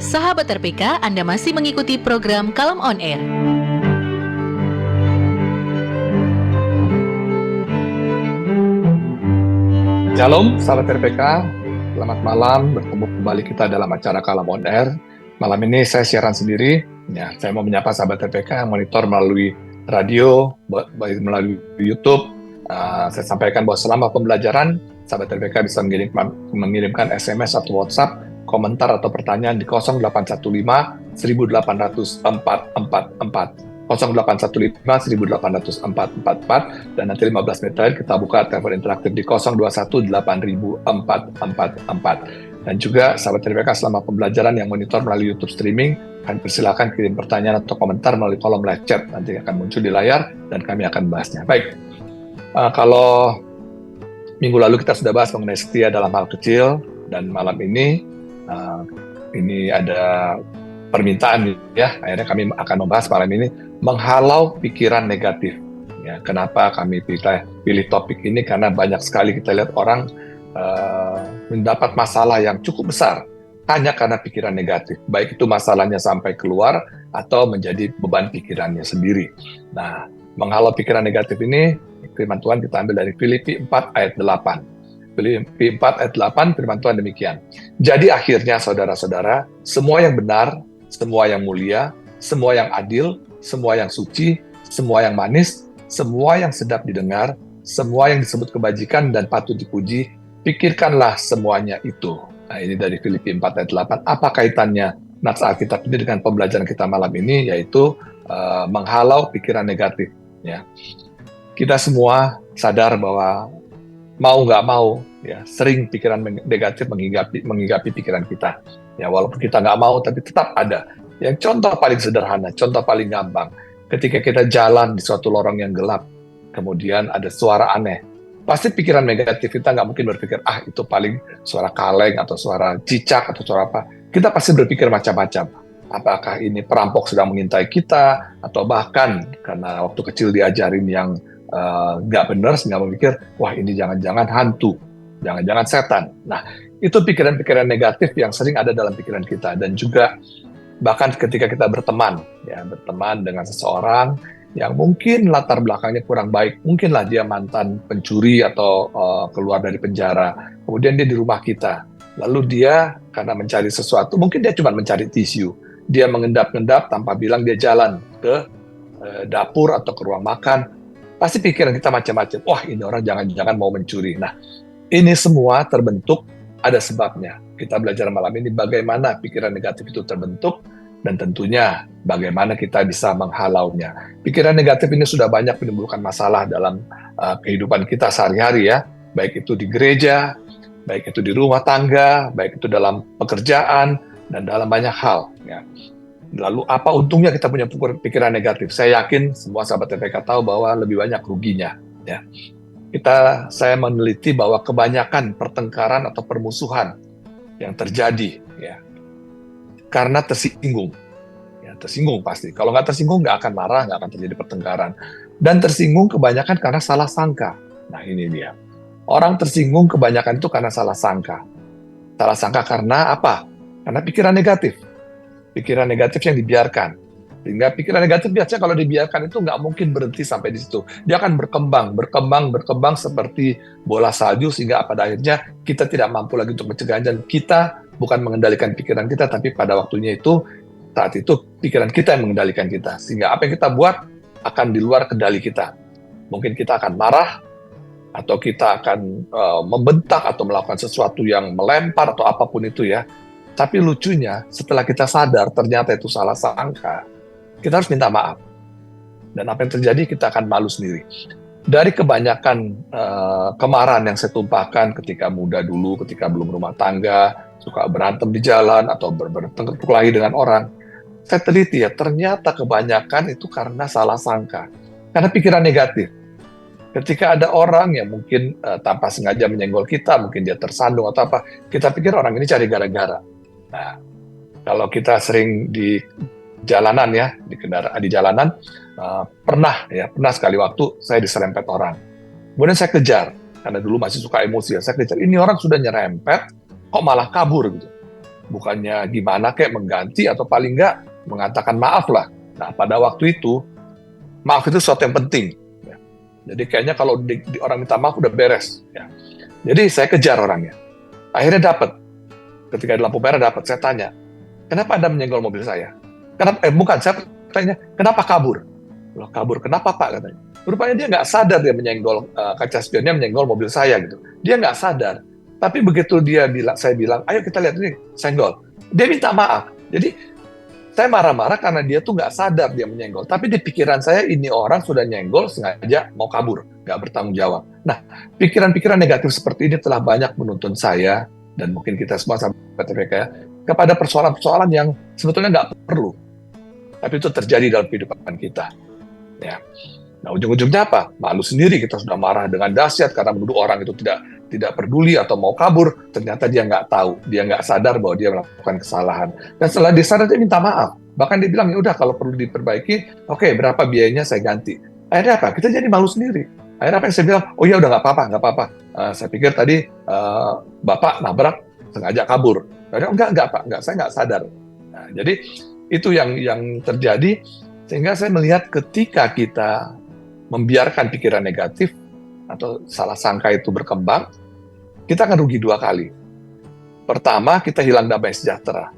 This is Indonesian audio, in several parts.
Sahabat RPK, Anda masih mengikuti program Kalem On Air. Shalom, sahabat RPK. Selamat malam, bertemu kembali kita dalam acara Kalem On Air. Malam ini saya siaran sendiri. Ya, saya mau menyapa sahabat RPK yang monitor melalui radio, melalui YouTube. Saya sampaikan bahwa selama pembelajaran, sahabat RPK bisa mengirimkan SMS atau WhatsApp, komentar atau pertanyaan di 0815 1800 444. 0815 1800 444, dan nanti 15 menit terakhir kita buka telepon interaktif di 021 8000 444. Dan juga sahabat RPK selama pembelajaran yang monitor melalui YouTube streaming, kami persilakan kirim pertanyaan atau komentar melalui kolom live chat, nanti akan muncul di layar dan kami akan bahasnya. Baik, kalau minggu lalu kita sudah bahas mengenai setia dalam hal kecil, dan malam ini ada permintaan ya, akhirnya kami akan membahas malam ini menghalau pikiran negatif. Ya, kenapa kami pilih topik ini? Karena banyak sekali kita lihat orang mendapat masalah yang cukup besar hanya karena pikiran negatif, baik itu masalahnya sampai keluar atau menjadi beban pikirannya sendiri. Nah, menghalau pikiran negatif ini, firman Tuhan kita ambil dari Filipi 4 ayat 8. Filipi 4 ayat 8, firman Tuhan demikian. Jadi akhirnya saudara-saudara, semua yang benar, semua yang mulia, semua yang adil, semua yang suci, semua yang manis, semua yang sedap didengar, semua yang disebut kebajikan dan patut dipuji, pikirkanlah semuanya itu. Nah, ini dari Filipi 4 ayat 8. Apa kaitannya nats Alkitab ini dengan pembelajaran kita malam ini, yaitu menghalau pikiran negatif. Ya. Kita semua sadar bahwa mau nggak mau, ya, sering pikiran negatif menghigapi pikiran kita. Ya, walaupun kita nggak mau, tapi tetap ada. Yang contoh paling sederhana, contoh paling gampang, ketika kita jalan di suatu lorong yang gelap, kemudian ada suara aneh, pasti pikiran negatif kita nggak mungkin berpikir, itu paling suara kaleng, atau suara cicak, atau suara apa. Kita pasti berpikir macam-macam. Apakah ini perampok sedang mengintai kita, atau bahkan karena waktu kecil diajarin yang nggak benar, sehingga berpikir, wah ini jangan-jangan hantu, jangan-jangan setan. Nah, itu pikiran-pikiran negatif yang sering ada dalam pikiran kita. Dan juga bahkan ketika kita berteman dengan seseorang yang mungkin latar belakangnya kurang baik, mungkinlah dia mantan pencuri atau keluar dari penjara, kemudian dia di rumah kita, lalu dia karena mencari sesuatu, mungkin dia cuma mencari tisu, dia mengendap-endap tanpa bilang, dia jalan ke dapur atau ke ruang makan, pasti pikiran kita macam-macam. Wah, ini orang jangan-jangan mau mencuri. Nah, ini semua terbentuk ada sebabnya. Kita belajar malam ini bagaimana pikiran negatif itu terbentuk, dan tentunya bagaimana kita bisa menghalaunya. Pikiran negatif ini sudah banyak menimbulkan masalah dalam kehidupan kita sehari-hari ya, baik itu di gereja, baik itu di rumah tangga, baik itu dalam pekerjaan, dan dalam banyak hal. Ya. Lalu apa untungnya kita punya pikiran negatif? Saya yakin semua sahabat TPK tahu bahwa lebih banyak ruginya. Ya. Saya meneliti bahwa kebanyakan pertengkaran atau permusuhan yang terjadi, ya, karena tersinggung. Ya, tersinggung pasti. Kalau nggak tersinggung nggak akan marah, nggak akan terjadi pertengkaran. Dan tersinggung kebanyakan karena salah sangka. Nah, ini dia. Orang tersinggung kebanyakan itu karena salah sangka. Salah sangka karena apa? Karena pikiran negatif. Pikiran negatif yang dibiarkan. Sehingga pikiran negatif biasanya kalau dibiarkan itu nggak mungkin berhenti sampai di situ. Dia akan berkembang seperti bola salju, sehingga pada akhirnya kita tidak mampu lagi untuk mencegahnya, dan kita bukan mengendalikan pikiran kita, tapi pada waktunya itu, saat itu pikiran kita yang mengendalikan kita. Sehingga apa yang kita buat akan di luar kendali kita. Mungkin kita akan marah, atau kita akan membentak, atau melakukan sesuatu yang melempar, atau apapun itu ya. Tapi lucunya, setelah kita sadar ternyata itu salah sangka, kita harus minta maaf. Dan apa yang terjadi, kita akan malu sendiri. Dari kebanyakan kemarahan yang saya tumpahkan ketika muda dulu, ketika belum rumah tangga, suka berantem di jalan, atau berkelahi dengan orang, saya teliti ya, ternyata kebanyakan itu karena salah sangka. Karena pikiran negatif. Ketika ada orang yang mungkin tanpa sengaja menyenggol kita, mungkin dia tersandung atau apa, kita pikir orang ini cari gara-gara. Nah, kalau kita sering di jalanan ya, di jalanan, pernah sekali waktu saya diserempet orang. Kemudian saya kejar, karena dulu masih suka emosi ya, saya kejar, ini orang sudah nyerempet, kok malah kabur gitu. bukannya gimana kayak mengganti atau paling nggak mengatakan maaf lah. Nah, pada waktu itu, maaf itu sesuatu yang penting. Ya. Jadi kayaknya kalau orang minta maaf udah beres. Ya. Jadi saya kejar orangnya. Akhirnya dapat. Ketika di lampu merah dapat, saya tanya, kenapa Anda menyenggol mobil saya? Kenapa? Bukan, saya tanya, kenapa kabur? Loh, kabur, kenapa Pak? Katanya. Rupanya dia nggak sadar dia menyenggol kaca spionnya, menyenggol mobil saya gitu. Dia nggak sadar. Tapi begitu saya bilang, ayo kita lihat ini, senggol. Dia minta maaf. Jadi saya marah-marah karena dia tuh nggak sadar dia menyenggol. Tapi di pikiran saya ini orang sudah nyenggol sengaja mau kabur, nggak bertanggung jawab. Nah, pikiran-pikiran negatif seperti ini telah banyak menuntun saya dan mungkin kita semua sahabat TPK ya, kepada persoalan-persoalan yang sebetulnya nggak perlu. Tapi itu terjadi dalam kehidupan kita. Ya. Nah, ujung-ujungnya apa? Malu sendiri, kita sudah marah dengan dahsyat karena menuduh orang itu tidak peduli atau mau kabur. Ternyata dia nggak tahu, dia nggak sadar bahwa dia melakukan kesalahan. Dan setelah dia sadar, dia minta maaf. Bahkan dia bilang, ya udah kalau perlu diperbaiki, oke, berapa biayanya saya ganti. Akhirnya apa? Kita jadi malu sendiri. Akhirnya apa yang saya bilang? Oh ya udah nggak apa-apa. Saya pikir tadi Bapak nabrak sengaja kabur. Akhirnya, enggak Pak, enggak, saya nggak sadar. Nah, jadi itu yang terjadi. Sehingga saya melihat ketika kita membiarkan pikiran negatif atau salah sangka itu berkembang, kita akan rugi dua kali. Pertama, kita hilang damai sejahtera.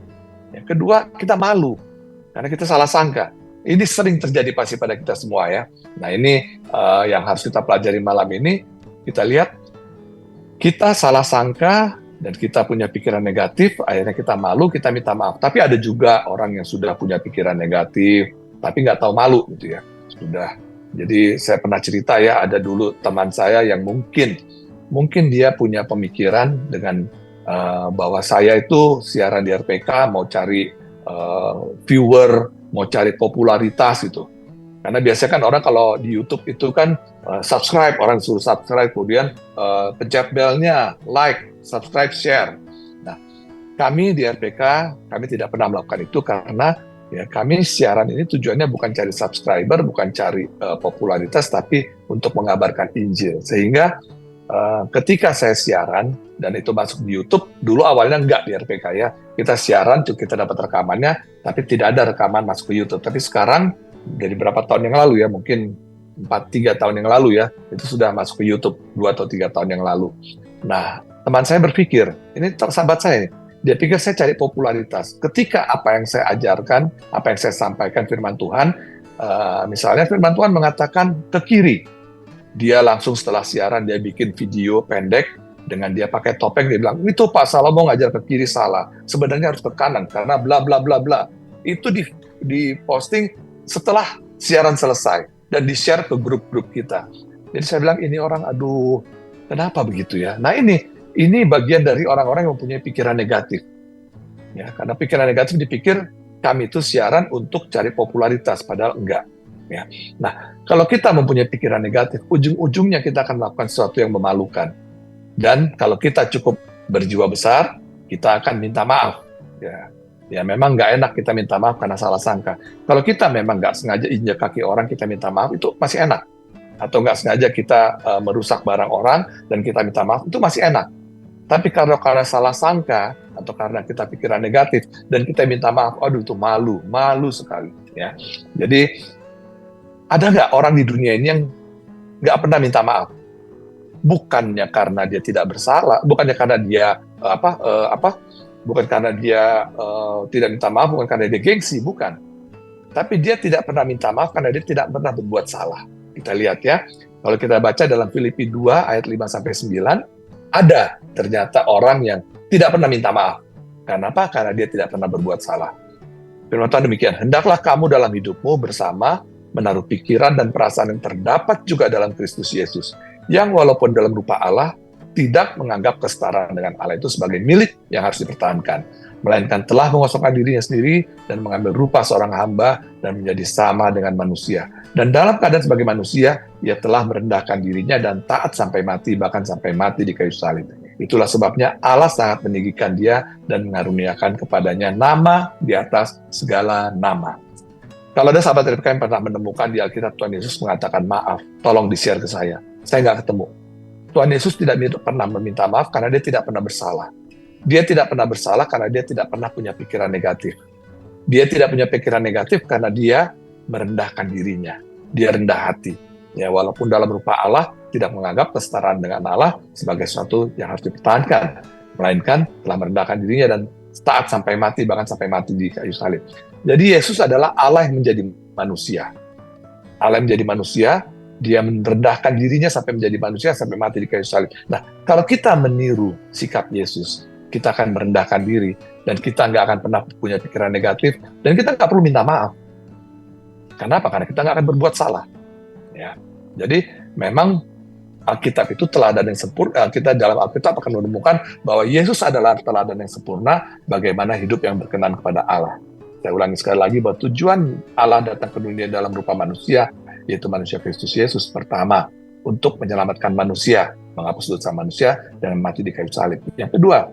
Yang kedua, kita malu karena kita salah sangka. Ini sering terjadi pasti pada kita semua ya. Nah ini yang harus kita pelajari malam ini. Kita lihat, kita salah sangka dan kita punya pikiran negatif, akhirnya kita malu, kita minta maaf. Tapi ada juga orang yang sudah punya pikiran negatif, tapi nggak tahu malu gitu ya. Sudah. Jadi saya pernah cerita ya, ada dulu teman saya yang mungkin dia punya pemikiran dengan bahwa saya itu siaran di RPK mau cari viewer, mau cari popularitas gitu. Karena biasanya kan orang kalau di YouTube itu kan subscribe, orang suruh subscribe, kemudian pencet belnya, like, subscribe, share. Nah, kami di RPK, kami tidak pernah melakukan itu karena ya, kami siaran ini tujuannya bukan cari subscriber, bukan cari popularitas, tapi untuk mengabarkan Injil. Sehingga ketika saya siaran, dan itu masuk di YouTube, dulu awalnya enggak di RPK ya, kita siaran, kita dapat rekamannya, tapi tidak ada rekaman masuk ke YouTube. Tapi sekarang, dari beberapa tahun yang lalu ya, mungkin 3 tahun yang lalu ya, itu sudah masuk ke YouTube, 2 atau 3 tahun yang lalu. Nah, teman saya berpikir, ini sahabat saya nih, dia pikir saya cari popularitas. Ketika apa yang saya ajarkan, apa yang saya sampaikan firman Tuhan, misalnya firman Tuhan mengatakan ke kiri, dia langsung setelah siaran dia bikin video pendek dengan dia pakai topeng, dia bilang, itu Pak Salomo ngajar ke kiri salah, sebenarnya harus ke kanan karena bla bla bla bla. Itu di posting setelah siaran selesai dan di-share ke grup-grup kita. Jadi saya bilang, ini orang, aduh, kenapa begitu ya? Nah ini bagian dari orang-orang yang mempunyai pikiran negatif. Ya, karena pikiran negatif dipikir kami itu siaran untuk cari popularitas, padahal enggak. Ya. Nah, kalau kita mempunyai pikiran negatif, ujung-ujungnya kita akan melakukan sesuatu yang memalukan. Dan kalau kita cukup berjiwa besar, kita akan minta maaf. Ya memang nggak enak kita minta maaf karena salah sangka. Kalau kita memang nggak sengaja injak kaki orang, kita minta maaf, itu masih enak. Atau nggak sengaja kita merusak barang orang, dan kita minta maaf, itu masih enak. Tapi karena salah sangka, atau karena kita pikiran negatif, dan kita minta maaf, aduh itu malu sekali. Ya. Jadi, ada nggak orang di dunia ini yang nggak pernah minta maaf? Bukannya karena dia tidak bersalah, bukannya karena dia bukan karena dia tidak minta maaf, bukan karena dia gengsi, bukan. Tapi dia tidak pernah minta maaf karena dia tidak pernah berbuat salah. Kita lihat ya, kalau kita baca dalam Filipi 2 ayat 5-9, ada ternyata orang yang tidak pernah minta maaf. Karena apa? Karena dia tidak pernah berbuat salah. Firman Tuhan demikian, hendaklah kamu dalam hidupmu bersama menaruh pikiran dan perasaan yang terdapat juga dalam Kristus Yesus, yang walaupun dalam rupa Allah, tidak menganggap kesetaraan dengan Allah itu sebagai milik yang harus dipertahankan, melainkan telah mengosongkan dirinya sendiri dan mengambil rupa seorang hamba dan menjadi sama dengan manusia. Dan dalam keadaan sebagai manusia, ia telah merendahkan dirinya dan taat sampai mati, bahkan sampai mati di kayu salib. Itulah sebabnya Allah sangat meninggikan dia dan mengaruniakan kepadanya nama di atas segala nama. Kalau ada sahabat RPK yang pernah menemukan di Alkitab Tuhan Yesus mengatakan maaf, tolong di-share ke saya. Saya nggak ketemu. Tuhan Yesus tidak pernah meminta maaf karena dia tidak pernah bersalah. Dia tidak pernah bersalah karena dia tidak pernah punya pikiran negatif. Dia tidak punya pikiran negatif karena dia merendahkan dirinya. Dia rendah hati. Ya, walaupun dalam rupa Allah tidak menganggap kesetaraan dengan Allah sebagai sesuatu yang harus dipertahankan, melainkan telah merendahkan dirinya dan taat sampai mati, bahkan sampai mati di kayu salib. Jadi Yesus adalah Allah yang menjadi manusia. Allah yang menjadi manusia, dia merendahkan dirinya sampai menjadi manusia, sampai mati di kayu salib. Nah, kalau kita meniru sikap Yesus, kita akan merendahkan diri, dan kita nggak akan pernah punya pikiran negatif, dan kita nggak perlu minta maaf. Kenapa? Karena kita nggak akan berbuat salah. Ya. Jadi memang Alkitab itu teladan yang sempurna. Kita dalam Alkitab akan menemukan bahwa Yesus adalah teladan yang sempurna bagaimana hidup yang berkenan kepada Allah. Saya ulangi sekali lagi bahwa tujuan Allah datang ke dunia dalam rupa manusia, yaitu manusia Kristus Yesus pertama, untuk menyelamatkan manusia, menghapus dosa manusia, dan mati di kayu salib. Yang kedua,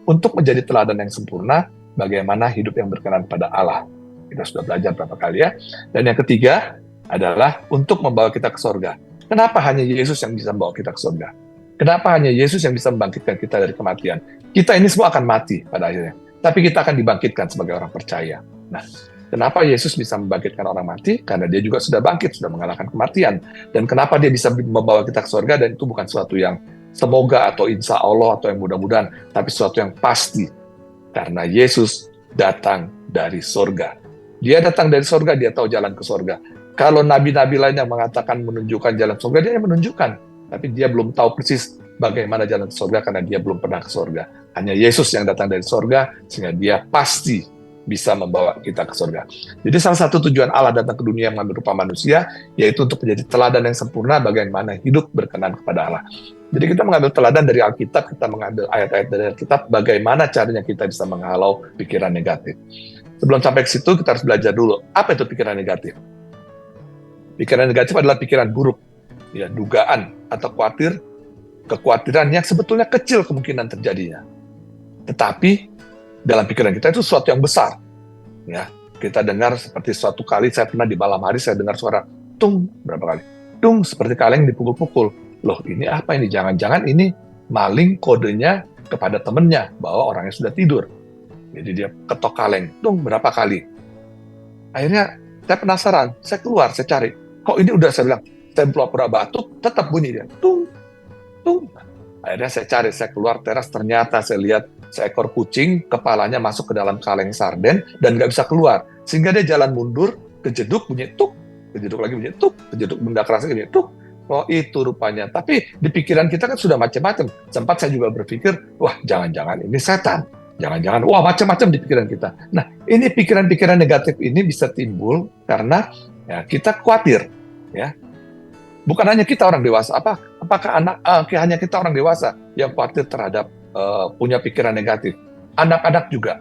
untuk menjadi teladan yang sempurna, bagaimana hidup yang berkenan pada Allah. Kita sudah belajar berapa kali ya. Dan yang ketiga adalah untuk membawa kita ke surga. Kenapa hanya Yesus yang bisa membawa kita ke surga? Kenapa hanya Yesus yang bisa membangkitkan kita dari kematian? Kita ini semua akan mati pada akhirnya. Tapi kita akan dibangkitkan sebagai orang percaya. Nah, kenapa Yesus bisa membangkitkan orang mati? Karena dia juga sudah bangkit, sudah mengalahkan kematian. Dan kenapa dia bisa membawa kita ke surga? Dan itu bukan sesuatu yang semoga atau insya Allah atau yang mudah-mudahan, tapi sesuatu yang pasti. Karena Yesus datang dari surga. Dia datang dari surga, dia tahu jalan ke surga. Kalau nabi-nabi lain yang mengatakan menunjukkan jalan ke surga, dia yang menunjukkan. Tapi dia belum tahu persis bagaimana jalan ke surga karena dia belum pernah ke surga. Hanya Yesus yang datang dari surga, sehingga dia pasti bisa membawa kita ke surga. Jadi salah satu tujuan Allah datang ke dunia yang berupa manusia, yaitu untuk menjadi teladan yang sempurna bagaimana hidup berkenan kepada Allah. Jadi kita mengambil teladan dari Alkitab, kita mengambil ayat-ayat dari Alkitab, bagaimana caranya kita bisa menghalau pikiran negatif. Sebelum sampai ke situ, kita harus belajar dulu, apa itu pikiran negatif? Pikiran negatif adalah pikiran buruk, ya, dugaan atau kekhawatiran yang sebetulnya kecil kemungkinan terjadinya. Tetapi dalam pikiran kita itu sesuatu yang besar. Ya, kita dengar seperti suatu kali saya pernah di malam hari saya dengar suara tung berapa kali. Tung seperti kaleng dipukul-pukul. Loh, ini apa ini? Jangan-jangan ini maling kodenya kepada temannya bahwa orangnya sudah tidur. Jadi dia ketok kaleng, tung berapa kali. Akhirnya saya penasaran, saya keluar, saya cari. Kok ini udah saya bilang, saya pura-pura batuk, tetap bunyi dia. Tung, tung. Akhirnya saya cari, saya keluar teras, ternyata saya lihat seekor kucing, kepalanya masuk ke dalam kaleng sarden, dan nggak bisa keluar. Sehingga dia jalan mundur, kejeduk, bunyi tuk, kejeduk lagi bunyi tuk, kejeduk benda keras bunyi tuk. Oh itu rupanya. Tapi di pikiran kita kan sudah macam-macam. Sempat saya juga berpikir, wah jangan-jangan ini setan. Jangan-jangan, wah macam-macam di pikiran kita. Nah, ini pikiran-pikiran negatif ini bisa timbul karena ya, kita khawatir. Ya. Bukan hanya kita orang dewasa, apakah hanya kita orang dewasa yang khawatir terhadap punya pikiran negatif? Anak-anak juga.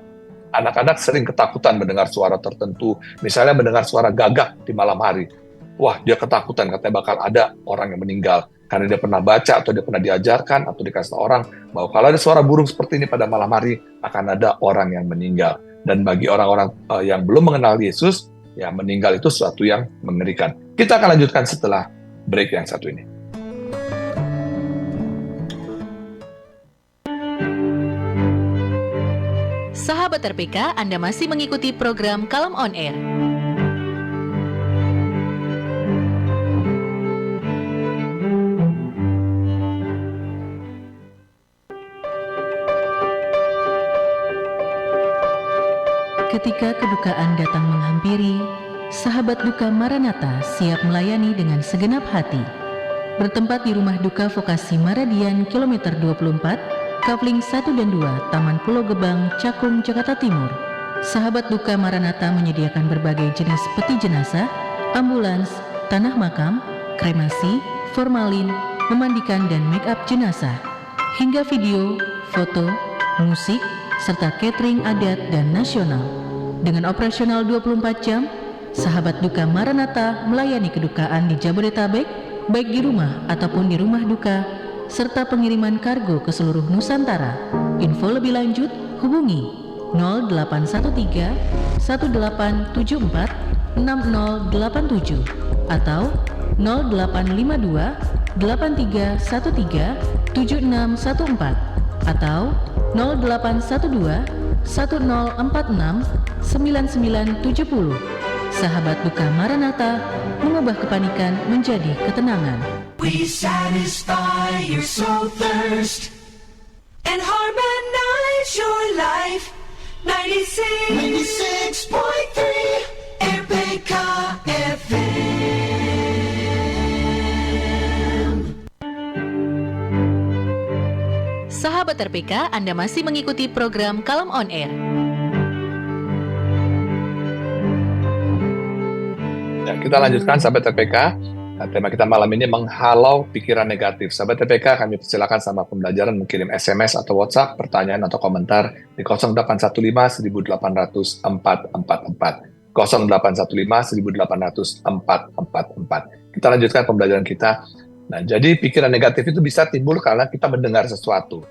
Anak-anak sering ketakutan mendengar suara tertentu, misalnya mendengar suara gagak di malam hari. Wah, dia ketakutan, katanya bakal ada orang yang meninggal. Karena dia pernah baca atau dia pernah diajarkan atau dikasih orang bahwa kalau ada suara burung seperti ini pada malam hari akan ada orang yang meninggal. Dan bagi orang-orang yang belum mengenal Yesus, ya meninggal itu sesuatu yang mengerikan. Kita akan lanjutkan setelah break yang satu ini. Sahabat RPK, Anda masih mengikuti program Kalem On Air. Ketika kedukaan datang menghampiri, sahabat duka Maranatha siap melayani dengan segenap hati. Bertempat di Rumah Duka Vokasi Maradian, kilometer 24, Kafling 1 dan 2, Taman Pulau Gebang, Cakung, Jakarta Timur. Sahabat duka Maranatha menyediakan berbagai jenis peti jenazah, ambulans, tanah makam, kremasi, formalin, memandikan dan make up jenazah, hingga video, foto, musik, serta catering adat dan nasional. Dengan operasional 24 jam, sahabat duka Maranatha melayani kedukaan di Jabodetabek, baik di rumah ataupun di rumah duka, serta pengiriman kargo ke seluruh Nusantara. Info lebih lanjut hubungi 0813 1874 6087 atau 0852 8313 7614 atau 0812 1046 9970. Sahabat Duka Maranatha, mengubah kepanikan menjadi ketenangan. We satisfy your soul thirst and harmonize your life. 96.3 RPK FM. Sahabat RPK, Anda masih mengikuti program Kalem On Air. Ya, kita lanjutkan sahabat RPK. Nah, tema kita malam ini menghalau pikiran negatif. Sahabat RPK, kami persilakan sama pembelajaran mengirim SMS atau WhatsApp, pertanyaan atau komentar di 0815 1800 444. 0815 1800 444. Kita lanjutkan pembelajaran kita. Nah, jadi pikiran negatif itu bisa timbul karena kita mendengar sesuatu,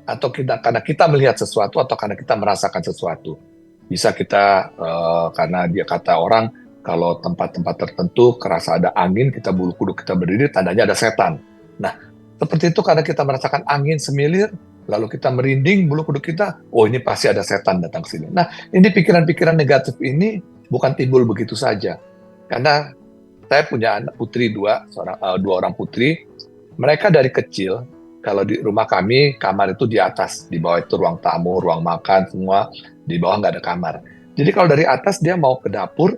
atau karena kita melihat sesuatu, atau karena kita merasakan sesuatu. Bisa kita karena dia kata orang, kalau tempat-tempat tertentu kerasa ada angin, kita bulu kuduk kita berdiri, tandanya ada setan. Nah, seperti itu karena kita merasakan angin semilir, lalu kita merinding bulu kuduk kita, oh ini pasti ada setan datang ke sini. Nah, ini pikiran-pikiran negatif ini bukan timbul begitu saja. Karena saya punya anak putri dua orang putri, mereka dari kecil, kalau di rumah kami, kamar itu di atas, di bawah itu ruang tamu, ruang makan, semua, di bawah nggak ada kamar. Jadi kalau dari atas dia mau ke dapur,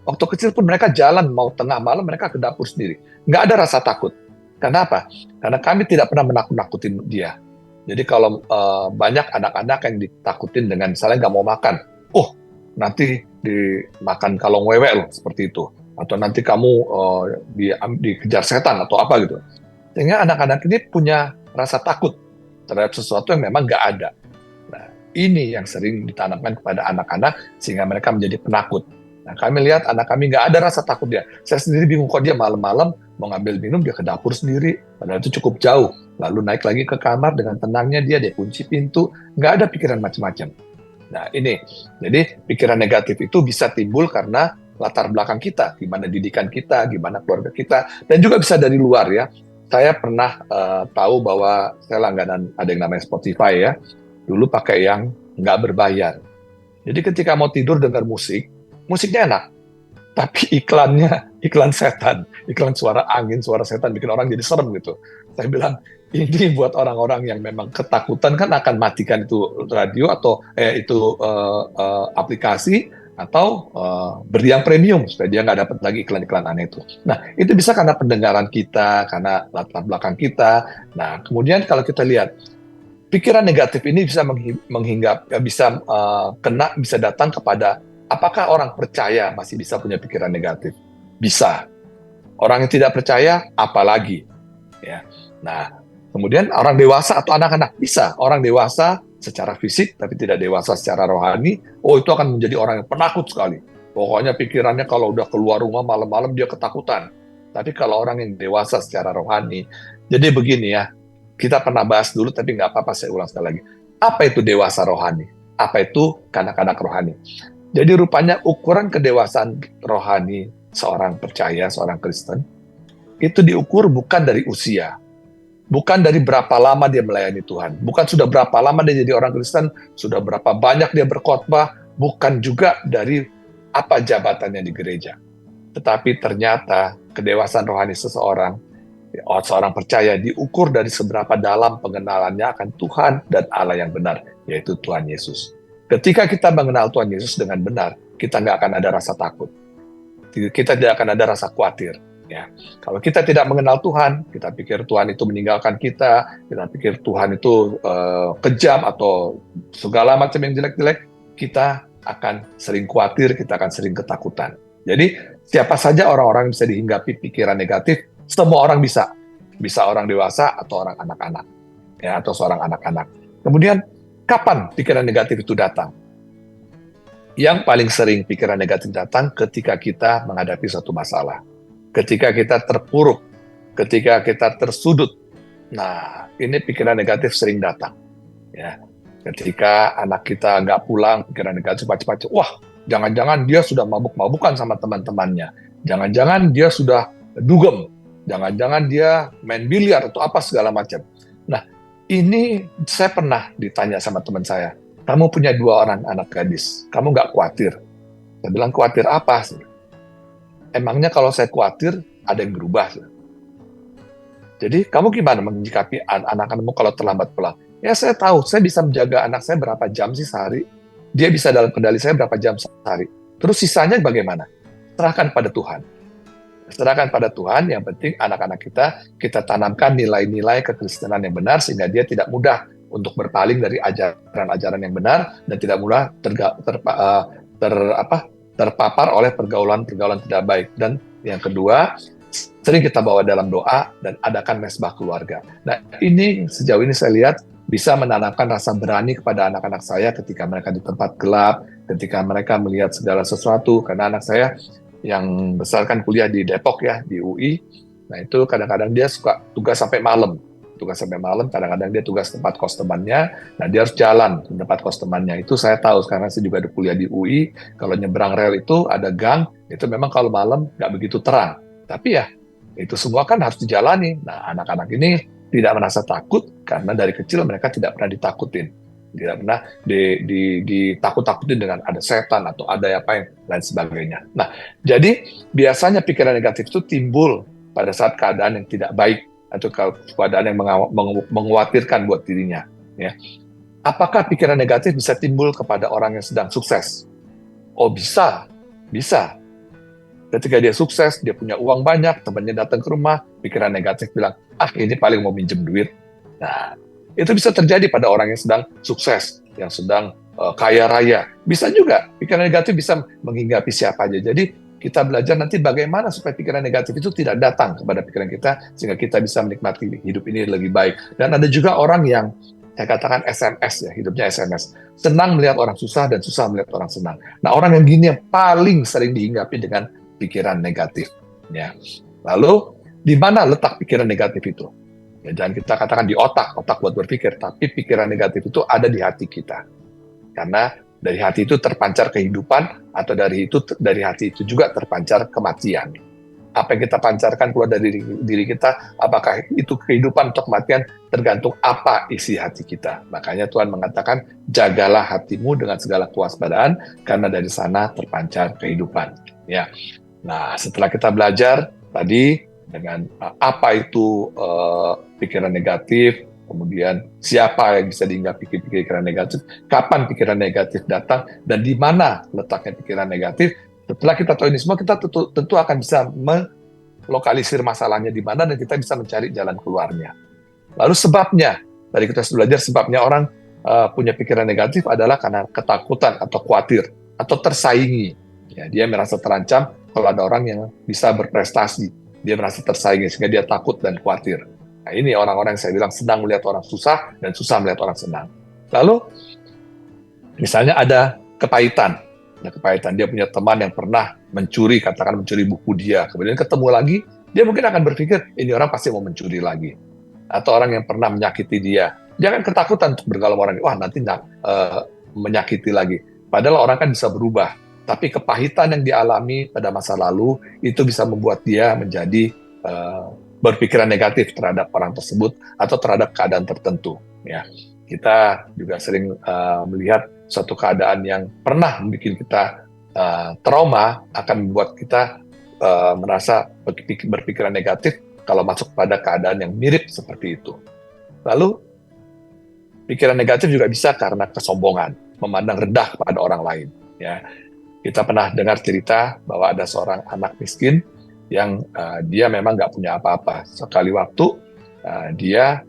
waktu kecil pun mereka jalan, mau tengah malam mereka ke dapur sendiri. Nggak ada rasa takut. Kenapa? Karena kami tidak pernah menakut-nakutin dia. Jadi kalau banyak anak-anak yang ditakutin dengan misalnya nggak mau makan, oh nanti dimakan kalong wewe loh, seperti itu. Atau nanti kamu dikejar setan atau apa gitu. Sehingga anak-anak ini punya rasa takut terhadap sesuatu yang memang nggak ada. Nah, ini yang sering ditanamkan kepada anak-anak sehingga mereka menjadi penakut. Nah, kami lihat anak kami nggak ada rasa takut dia. Saya sendiri bingung kok dia malam-malam mau ngambil minum, dia ke dapur sendiri. Padahal itu cukup jauh. Lalu naik lagi ke kamar dengan tenangnya dia kunci pintu. Nggak ada pikiran macam-macam. Nah, ini. Jadi, pikiran negatif itu bisa timbul karena latar belakang kita. Gimana didikan kita, gimana keluarga kita. Dan juga bisa dari luar ya. Saya pernah tahu bahwa saya langganan ada yang namanya Spotify ya. Dulu pakai yang nggak berbayar. Jadi ketika mau tidur dengar musiknya enak, tapi iklan setan, iklan suara angin, suara setan bikin orang jadi serem gitu. Saya bilang, ini buat orang-orang yang memang ketakutan kan akan matikan itu radio atau aplikasi, atau beri yang premium supaya dia nggak dapat lagi iklan-iklan aneh itu. Nah, itu bisa karena pendengaran kita, karena latar belakang kita. Nah, kemudian kalau kita lihat, pikiran negatif ini bisa bisa datang kepada. Apakah orang percaya masih bisa punya pikiran negatif? Bisa. Orang yang tidak percaya, apalagi. Ya. Nah, kemudian orang dewasa atau anak-anak bisa. Orang dewasa secara fisik, tapi tidak dewasa secara rohani, itu akan menjadi orang yang penakut sekali. Pokoknya pikirannya kalau udah keluar rumah malam-malam dia ketakutan. Tapi kalau orang yang dewasa secara rohani, jadi begini ya, kita pernah bahas dulu, tapi nggak apa-apa saya ulang sekali lagi. Apa itu dewasa rohani? Apa itu kanak-kanak rohani? Jadi rupanya ukuran kedewasaan rohani seorang percaya, seorang Kristen, itu diukur bukan dari usia, bukan dari berapa lama dia melayani Tuhan, bukan sudah berapa lama dia jadi orang Kristen, sudah berapa banyak dia berkhotbah, bukan juga dari apa jabatannya di gereja. Tetapi ternyata kedewasaan rohani seseorang percaya diukur dari seberapa dalam pengenalannya akan Tuhan dan Allah yang benar, yaitu Tuhan Yesus. Ketika kita mengenal Tuhan Yesus dengan benar, kita nggak akan ada rasa takut. Kita tidak akan ada rasa khawatir. Ya. Kalau kita tidak mengenal Tuhan, kita pikir Tuhan itu meninggalkan kita pikir Tuhan itu kejam atau segala macam yang jelek-jelek, kita akan sering khawatir, kita akan sering ketakutan. Jadi, siapa saja orang-orang yang bisa dihinggapi pikiran negatif, semua orang bisa. Bisa orang dewasa atau orang anak-anak. Ya, atau seorang anak-anak. Kemudian, kapan pikiran negatif itu datang? Yang paling sering pikiran negatif datang ketika kita menghadapi suatu masalah. Ketika kita terpuruk, ketika kita tersudut. Nah, ini pikiran negatif sering datang. Ya. Ketika anak kita nggak pulang, pikiran negatif macam-macam. Wah, jangan-jangan dia sudah mabuk-mabukan sama teman-temannya. Jangan-jangan dia sudah dugem. Jangan-jangan dia main biliar atau apa segala macam. Nah, Ini saya pernah ditanya sama teman saya, kamu punya 2 orang anak gadis, kamu nggak khawatir? Saya bilang, khawatir apa? Emangnya kalau saya khawatir, ada yang berubah? Jadi kamu gimana menyikapi anak-anakmu kalau terlambat pulang? Ya saya tahu, saya bisa menjaga anak saya berapa jam sih sehari. Dia bisa dalam kendali saya berapa jam sehari. Terus sisanya bagaimana? Serahkan pada Tuhan. Serahkan pada Tuhan, yang penting anak-anak kita tanamkan nilai-nilai kekristenan yang benar, sehingga dia tidak mudah untuk berpaling dari ajaran-ajaran yang benar, dan tidak mudah terpapar oleh pergaulan-pergaulan tidak baik. Dan yang kedua, sering kita bawa dalam doa dan adakan mesbah keluarga. Nah, ini sejauh ini saya lihat bisa menanamkan rasa berani kepada anak-anak saya ketika mereka di tempat gelap, ketika mereka melihat segala sesuatu. Karena anak saya yang besar kan kuliah di Depok ya, di UI. Nah, itu kadang-kadang dia suka tugas sampai malam. Kadang-kadang dia tugas tempat kos temannya. Nah, dia harus jalan ke tempat kos temannya. Itu saya tahu, karena saya juga ada kuliah di UI. Kalau nyebrang rel itu ada gang, itu memang kalau malam nggak begitu terang. Tapi ya, itu semua kan harus dijalani. Nah, anak-anak ini tidak merasa takut, karena dari kecil mereka tidak pernah ditakutin. Tidak pernah ditakut-takutin dengan ada setan atau ada apa yang lain sebagainya. Nah, jadi biasanya pikiran negatif itu timbul pada saat keadaan yang tidak baik atau keadaan yang mengkhawatirkan buat dirinya. Ya. Apakah pikiran negatif bisa timbul kepada orang yang sedang sukses? Oh bisa. Ketika dia sukses, dia punya uang banyak, temannya datang ke rumah, pikiran negatif bilang, ini paling mau minjem duit. Nah, itu bisa terjadi pada orang yang sedang sukses, yang sedang kaya raya. Bisa juga, pikiran negatif bisa menghinggapi siapa aja. Jadi, kita belajar nanti bagaimana supaya pikiran negatif itu tidak datang kepada pikiran kita, sehingga kita bisa menikmati hidup ini lebih baik. Dan ada juga orang yang, saya katakan SMS ya, hidupnya SMS. Senang melihat orang susah dan susah melihat orang senang. Nah, orang yang gini yang paling sering dihinggapi dengan pikiran negatif. Ya. Lalu, di mana letak pikiran negatif itu? Ya, jangan kita katakan di otak buat berpikir, tapi pikiran negatif itu ada di hati kita. Karena dari hati itu terpancar kehidupan, atau dari hati itu juga terpancar kematian. Apa yang kita pancarkan keluar dari diri kita, apakah itu kehidupan atau kematian, tergantung apa isi hati kita. Makanya Tuhan mengatakan, jagalah hatimu dengan segala kewaspadaan, karena dari sana terpancar kehidupan. Ya. Nah, setelah kita belajar tadi dengan apa itu pikiran negatif, kemudian siapa yang bisa dihinggapi pikiran negatif, kapan pikiran negatif datang, dan di mana letaknya pikiran negatif. Setelah kita tahu ini semua, kita tentu akan bisa melokalisir masalahnya di mana, dan kita bisa mencari jalan keluarnya. Lalu sebabnya, tadi kita sudah belajar sebabnya orang punya pikiran negatif adalah karena ketakutan atau khawatir, atau tersaingi. Ya, dia merasa terancam kalau ada orang yang bisa berprestasi. Dia merasa tersaingi sehingga dia takut dan khawatir. Nah, ini orang-orang yang saya bilang senang melihat orang susah dan susah melihat orang senang. Lalu, misalnya ada kepahitan. Dia punya teman yang pernah mencuri, katakan mencuri buku dia. Kemudian ketemu lagi, dia mungkin akan berpikir, ini orang pasti mau mencuri lagi. Atau orang yang pernah menyakiti dia. Jangan ketakutan untuk bergaul orang, wah nanti menyakiti lagi. Padahal orang kan bisa berubah. Tapi kepahitan yang dialami pada masa lalu itu bisa membuat dia menjadi berpikiran negatif terhadap orang tersebut atau terhadap keadaan tertentu. Ya, kita juga sering melihat suatu keadaan yang pernah membuat kita trauma akan membuat kita merasa berpikiran negatif kalau masuk pada keadaan yang mirip seperti itu. Lalu pikiran negatif juga bisa karena kesombongan, memandang rendah kepada orang lain. Ya. Kita pernah dengar cerita bahwa ada seorang anak miskin yang dia memang nggak punya apa-apa. Sekali waktu dia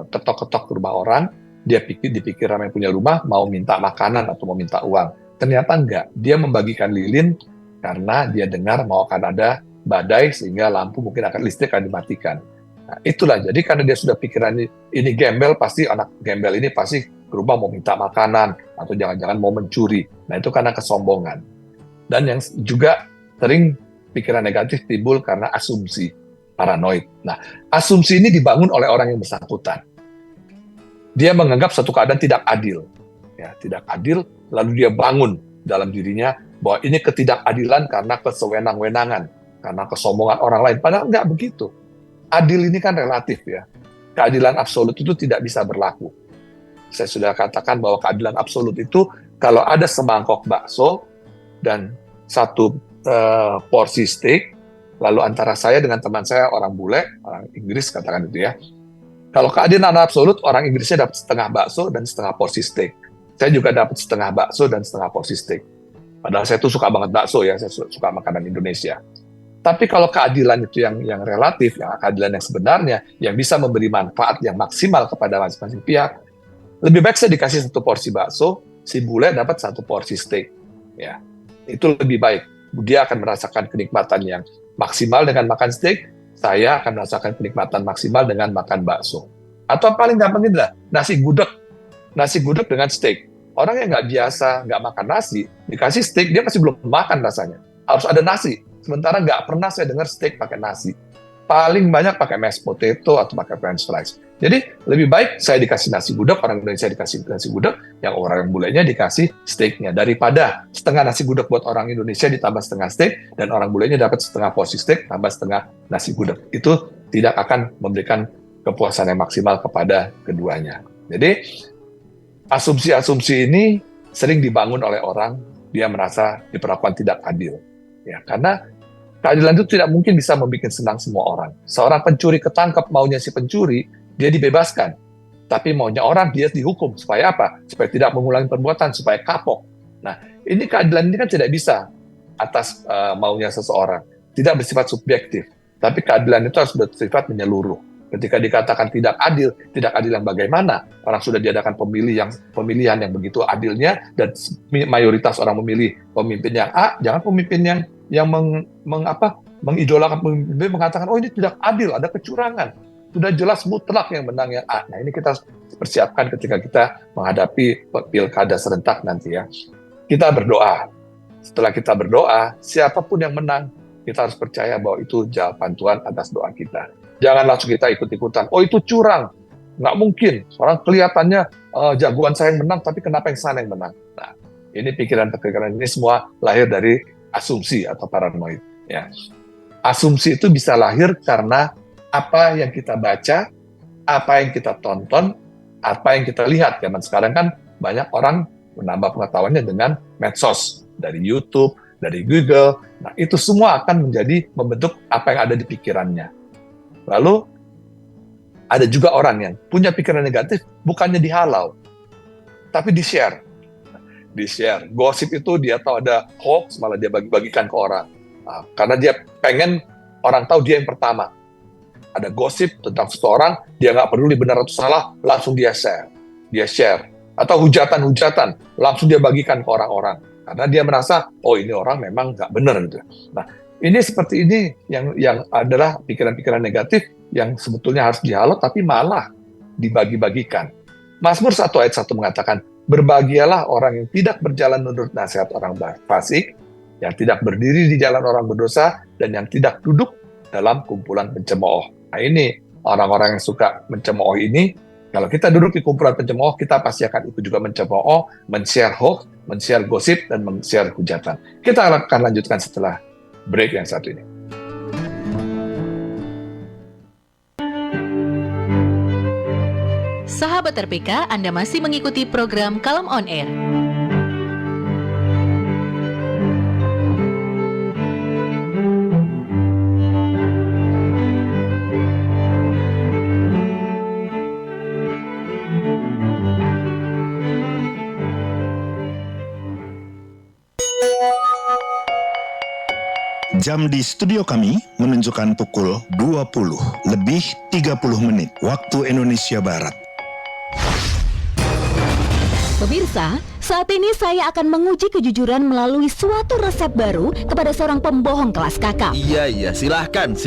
ketok-ketok ke rumah orang, dia dipikir ramai punya rumah, mau minta makanan atau mau minta uang. Ternyata enggak, dia membagikan lilin karena dia dengar mau akan ada badai sehingga lampu mungkin listrik akan dimatikan. Nah, itulah, jadi karena dia sudah pikiran ini gembel, pasti anak gembel ini pasti ke rumah mau minta makanan atau jangan-jangan mau mencuri. Nah, itu karena kesombongan. Dan yang juga sering pikiran negatif timbul karena asumsi, paranoid. Nah, asumsi ini dibangun oleh orang yang bersangkutan. Dia menganggap suatu keadaan tidak adil. Ya, tidak adil, lalu dia bangun dalam dirinya bahwa ini ketidakadilan karena kesewenang-wenangan, karena kesombongan orang lain. Padahal nggak begitu. Adil ini kan relatif ya. keadilan absolut itu tidak bisa berlaku. Saya sudah katakan bahwa keadilan absolut itu kalau ada semangkok bakso dan satu porsi steak, lalu antara saya dengan teman saya orang bule, orang Inggris katakan itu ya. Kalau keadilan absolut, orang Inggrisnya dapat setengah bakso dan setengah porsi steak. Saya juga dapat setengah bakso dan setengah porsi steak. Padahal saya tuh suka banget bakso ya, saya suka makanan Indonesia. Tapi kalau keadilan itu yang relatif, yang keadilan yang sebenarnya, yang bisa memberi manfaat yang maksimal kepada masing-masing pihak, lebih baik saya dikasih satu porsi bakso, si bule dapat satu porsi steak. Ya, itu lebih baik. Dia akan merasakan kenikmatan yang maksimal dengan makan steak, saya akan merasakan kenikmatan maksimal dengan makan bakso. Atau paling gampang adalah nasi gudeg dengan steak. Orang yang nggak biasa, nggak makan nasi, dikasih steak, dia masih belum makan rasanya. Harus ada nasi. Sementara nggak pernah saya dengar steak pakai nasi. Paling banyak pakai mashed potato atau pakai french fries. Jadi lebih baik saya dikasih nasi gudeg, orang Indonesia dikasih nasi gudeg, yang orang bulenya dikasih steaknya. Daripada setengah nasi gudeg buat orang Indonesia ditambah setengah steak, dan orang bulenya dapat setengah porsi steak tambah setengah nasi gudeg. Itu tidak akan memberikan kepuasan yang maksimal kepada keduanya. Jadi asumsi-asumsi ini sering dibangun oleh orang, dia merasa diperlakukan tidak adil. Ya, karena keadilan itu tidak mungkin bisa membuat senang semua orang. Seorang pencuri ketangkap, maunya si pencuri, dia dibebaskan. Tapi maunya orang, dia dihukum. Supaya apa? Supaya tidak mengulangi perbuatan, supaya kapok. Nah, ini keadilan ini kan tidak bisa atas maunya seseorang. Tidak bersifat subjektif. Tapi keadilan itu harus bersifat menyeluruh. Ketika dikatakan tidak adil yang bagaimana? Orang sudah diadakan pemilihan yang begitu adilnya, dan mayoritas orang memilih pemimpin yang A, jangan pemimpin yang mengidolakan pemimpin mengatakan, oh ini tidak adil, ada kecurangan. Sudah jelas mutlak yang menang yang A. Nah ini kita persiapkan ketika kita menghadapi pilkada serentak nanti ya. Kita berdoa. Setelah kita berdoa, siapapun yang menang, kita harus percaya bahwa itu jawaban Tuhan atas doa kita. Jangan langsung kita ikut-ikutan. Oh itu curang. Nggak mungkin. Orang kelihatannya jagoan saya yang menang, tapi kenapa yang sana yang menang? Nah, ini pikiran-pikiran ini semua lahir dari asumsi atau paranoid. Ya. Asumsi itu bisa lahir karena apa yang kita baca, apa yang kita tonton, apa yang kita lihat. Zaman sekarang kan banyak orang menambah pengetahuannya dengan medsos, dari YouTube, dari Google. Nah, itu semua akan membentuk apa yang ada di pikirannya. Lalu ada juga orang yang punya pikiran negatif, bukannya dihalau, tapi di-share. Di-share. Gosip itu dia tahu ada hoax, malah dia bagi-bagikan ke orang. Nah, karena dia pengen orang tahu dia yang pertama. Ada gosip tentang seseorang, dia nggak peduli benar atau salah, langsung dia share. Dia share. Atau hujatan-hujatan, langsung dia bagikan ke orang-orang. Karena dia merasa, oh ini orang memang nggak benar gitu. Nah, ini seperti ini yang adalah pikiran-pikiran negatif yang sebetulnya harus dihalau, tapi malah dibagi-bagikan. Mazmur 1 ayat 1 mengatakan, berbahagialah orang yang tidak berjalan menurut nasihat orang fasik, yang tidak berdiri di jalan orang berdosa, dan yang tidak duduk dalam kumpulan pencemooh. Nah ini, orang-orang yang suka mencemooh ini, kalau kita duduk di kumpulan pencemooh, kita pasti akan ikut juga mencemooh, men-share hoax, men-share gosip, dan men-share hujatan. Kita akan lanjutkan setelah break yang satu ini. Sahabat RPK, Anda masih mengikuti program Kalem On Air. Jam di studio kami menunjukkan pukul 20 lebih 30 menit waktu Indonesia Barat. Pemirsa, saat ini saya akan menguji kejujuran melalui suatu resep baru kepada seorang pembohong kelas kakap. Iya, silahkan.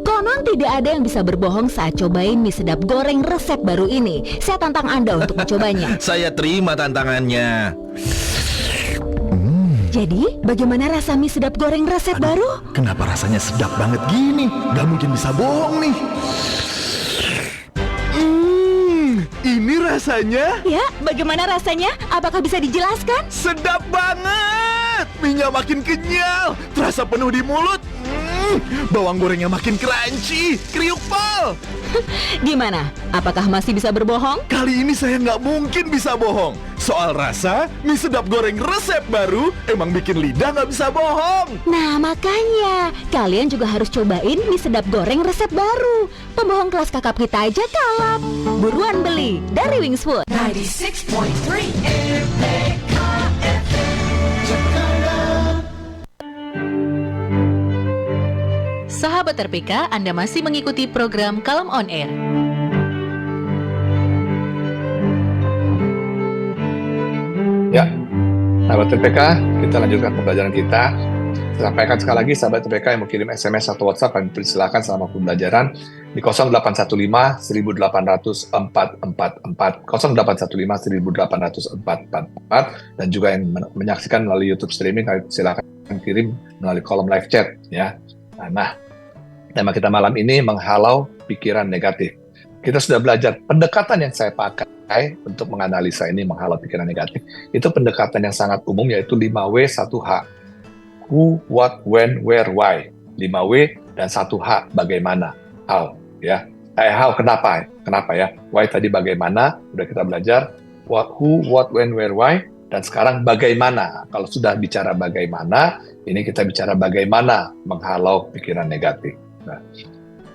Konon tidak ada yang bisa berbohong saat cobain mie sedap goreng resep baru ini. Saya tantang Anda untuk mencobanya. Saya terima tantangannya. Jadi, bagaimana rasa mie sedap goreng resep baru? Kenapa rasanya sedap banget gini? Gak mungkin bisa bohong nih. Ini rasanya Ya, bagaimana rasanya? Apakah bisa dijelaskan? sedap banget. Mie-nya makin kenyal, terasa penuh di mulut. Bawang gorengnya makin crunchy, kriuk pal. Gimana? Apakah masih bisa berbohong? Kali ini saya nggak mungkin bisa bohong. Soal rasa, mie sedap goreng resep baru emang bikin lidah nggak bisa bohong. Nah makanya, kalian juga harus cobain mie sedap goreng resep baru. Pembohong kelas kakap kita aja kalap. Buruan beli dari Wings Food. 96.3 RPK FM Jakarta. Sahabat RPK, Anda masih mengikuti program Kalem On Air. Ya, sahabat RPK, kita lanjutkan pembelajaran kita. Sampaikan sekali lagi sahabat RPK yang mau kirim SMS atau WhatsApp, kami persilakan selama pembelajaran di 0815 1800 444 0815 1800 444, dan juga yang menyaksikan melalui YouTube streaming, kami silakan kirim melalui kolom live chat ya. Nah, tema kita malam ini menghalau pikiran negatif. Kita sudah belajar pendekatan yang saya pakai untuk menganalisa ini menghalau pikiran negatif. Itu pendekatan yang sangat umum, yaitu 5W 1H. Who, what, when, where, why. 5W dan 1H, bagaimana. How, ya. How, kenapa? Kenapa ya? Why tadi bagaimana, udah kita belajar. What, who, what, when, where, why. Dan sekarang bagaimana. Kalau sudah bicara bagaimana, ini kita bicara bagaimana menghalau pikiran negatif. Nah,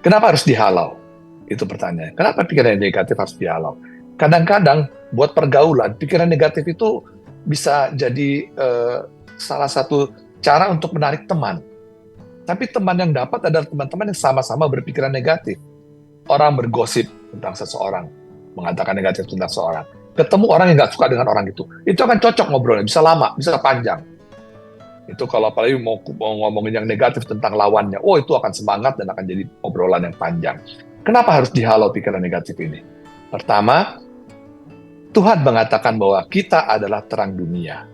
kenapa harus dihalau? Itu pertanyaan. Kenapa pikiran negatif harus dihalau? Kadang-kadang buat pergaulan, pikiran negatif itu bisa jadi salah satu cara untuk menarik teman. Tapi teman yang dapat adalah teman-teman yang sama-sama berpikiran negatif. Orang bergosip tentang seseorang, mengatakan negatif tentang seseorang. Ketemu orang yang nggak suka dengan orang itu akan cocok ngobrolnya, bisa lama, bisa panjang. Itu kalau apalagi mau ngomongin yang negatif tentang lawannya, itu akan semangat dan akan jadi obrolan yang panjang. Kenapa harus dihalau pikiran negatif ini? Pertama, Tuhan mengatakan bahwa kita adalah terang dunia.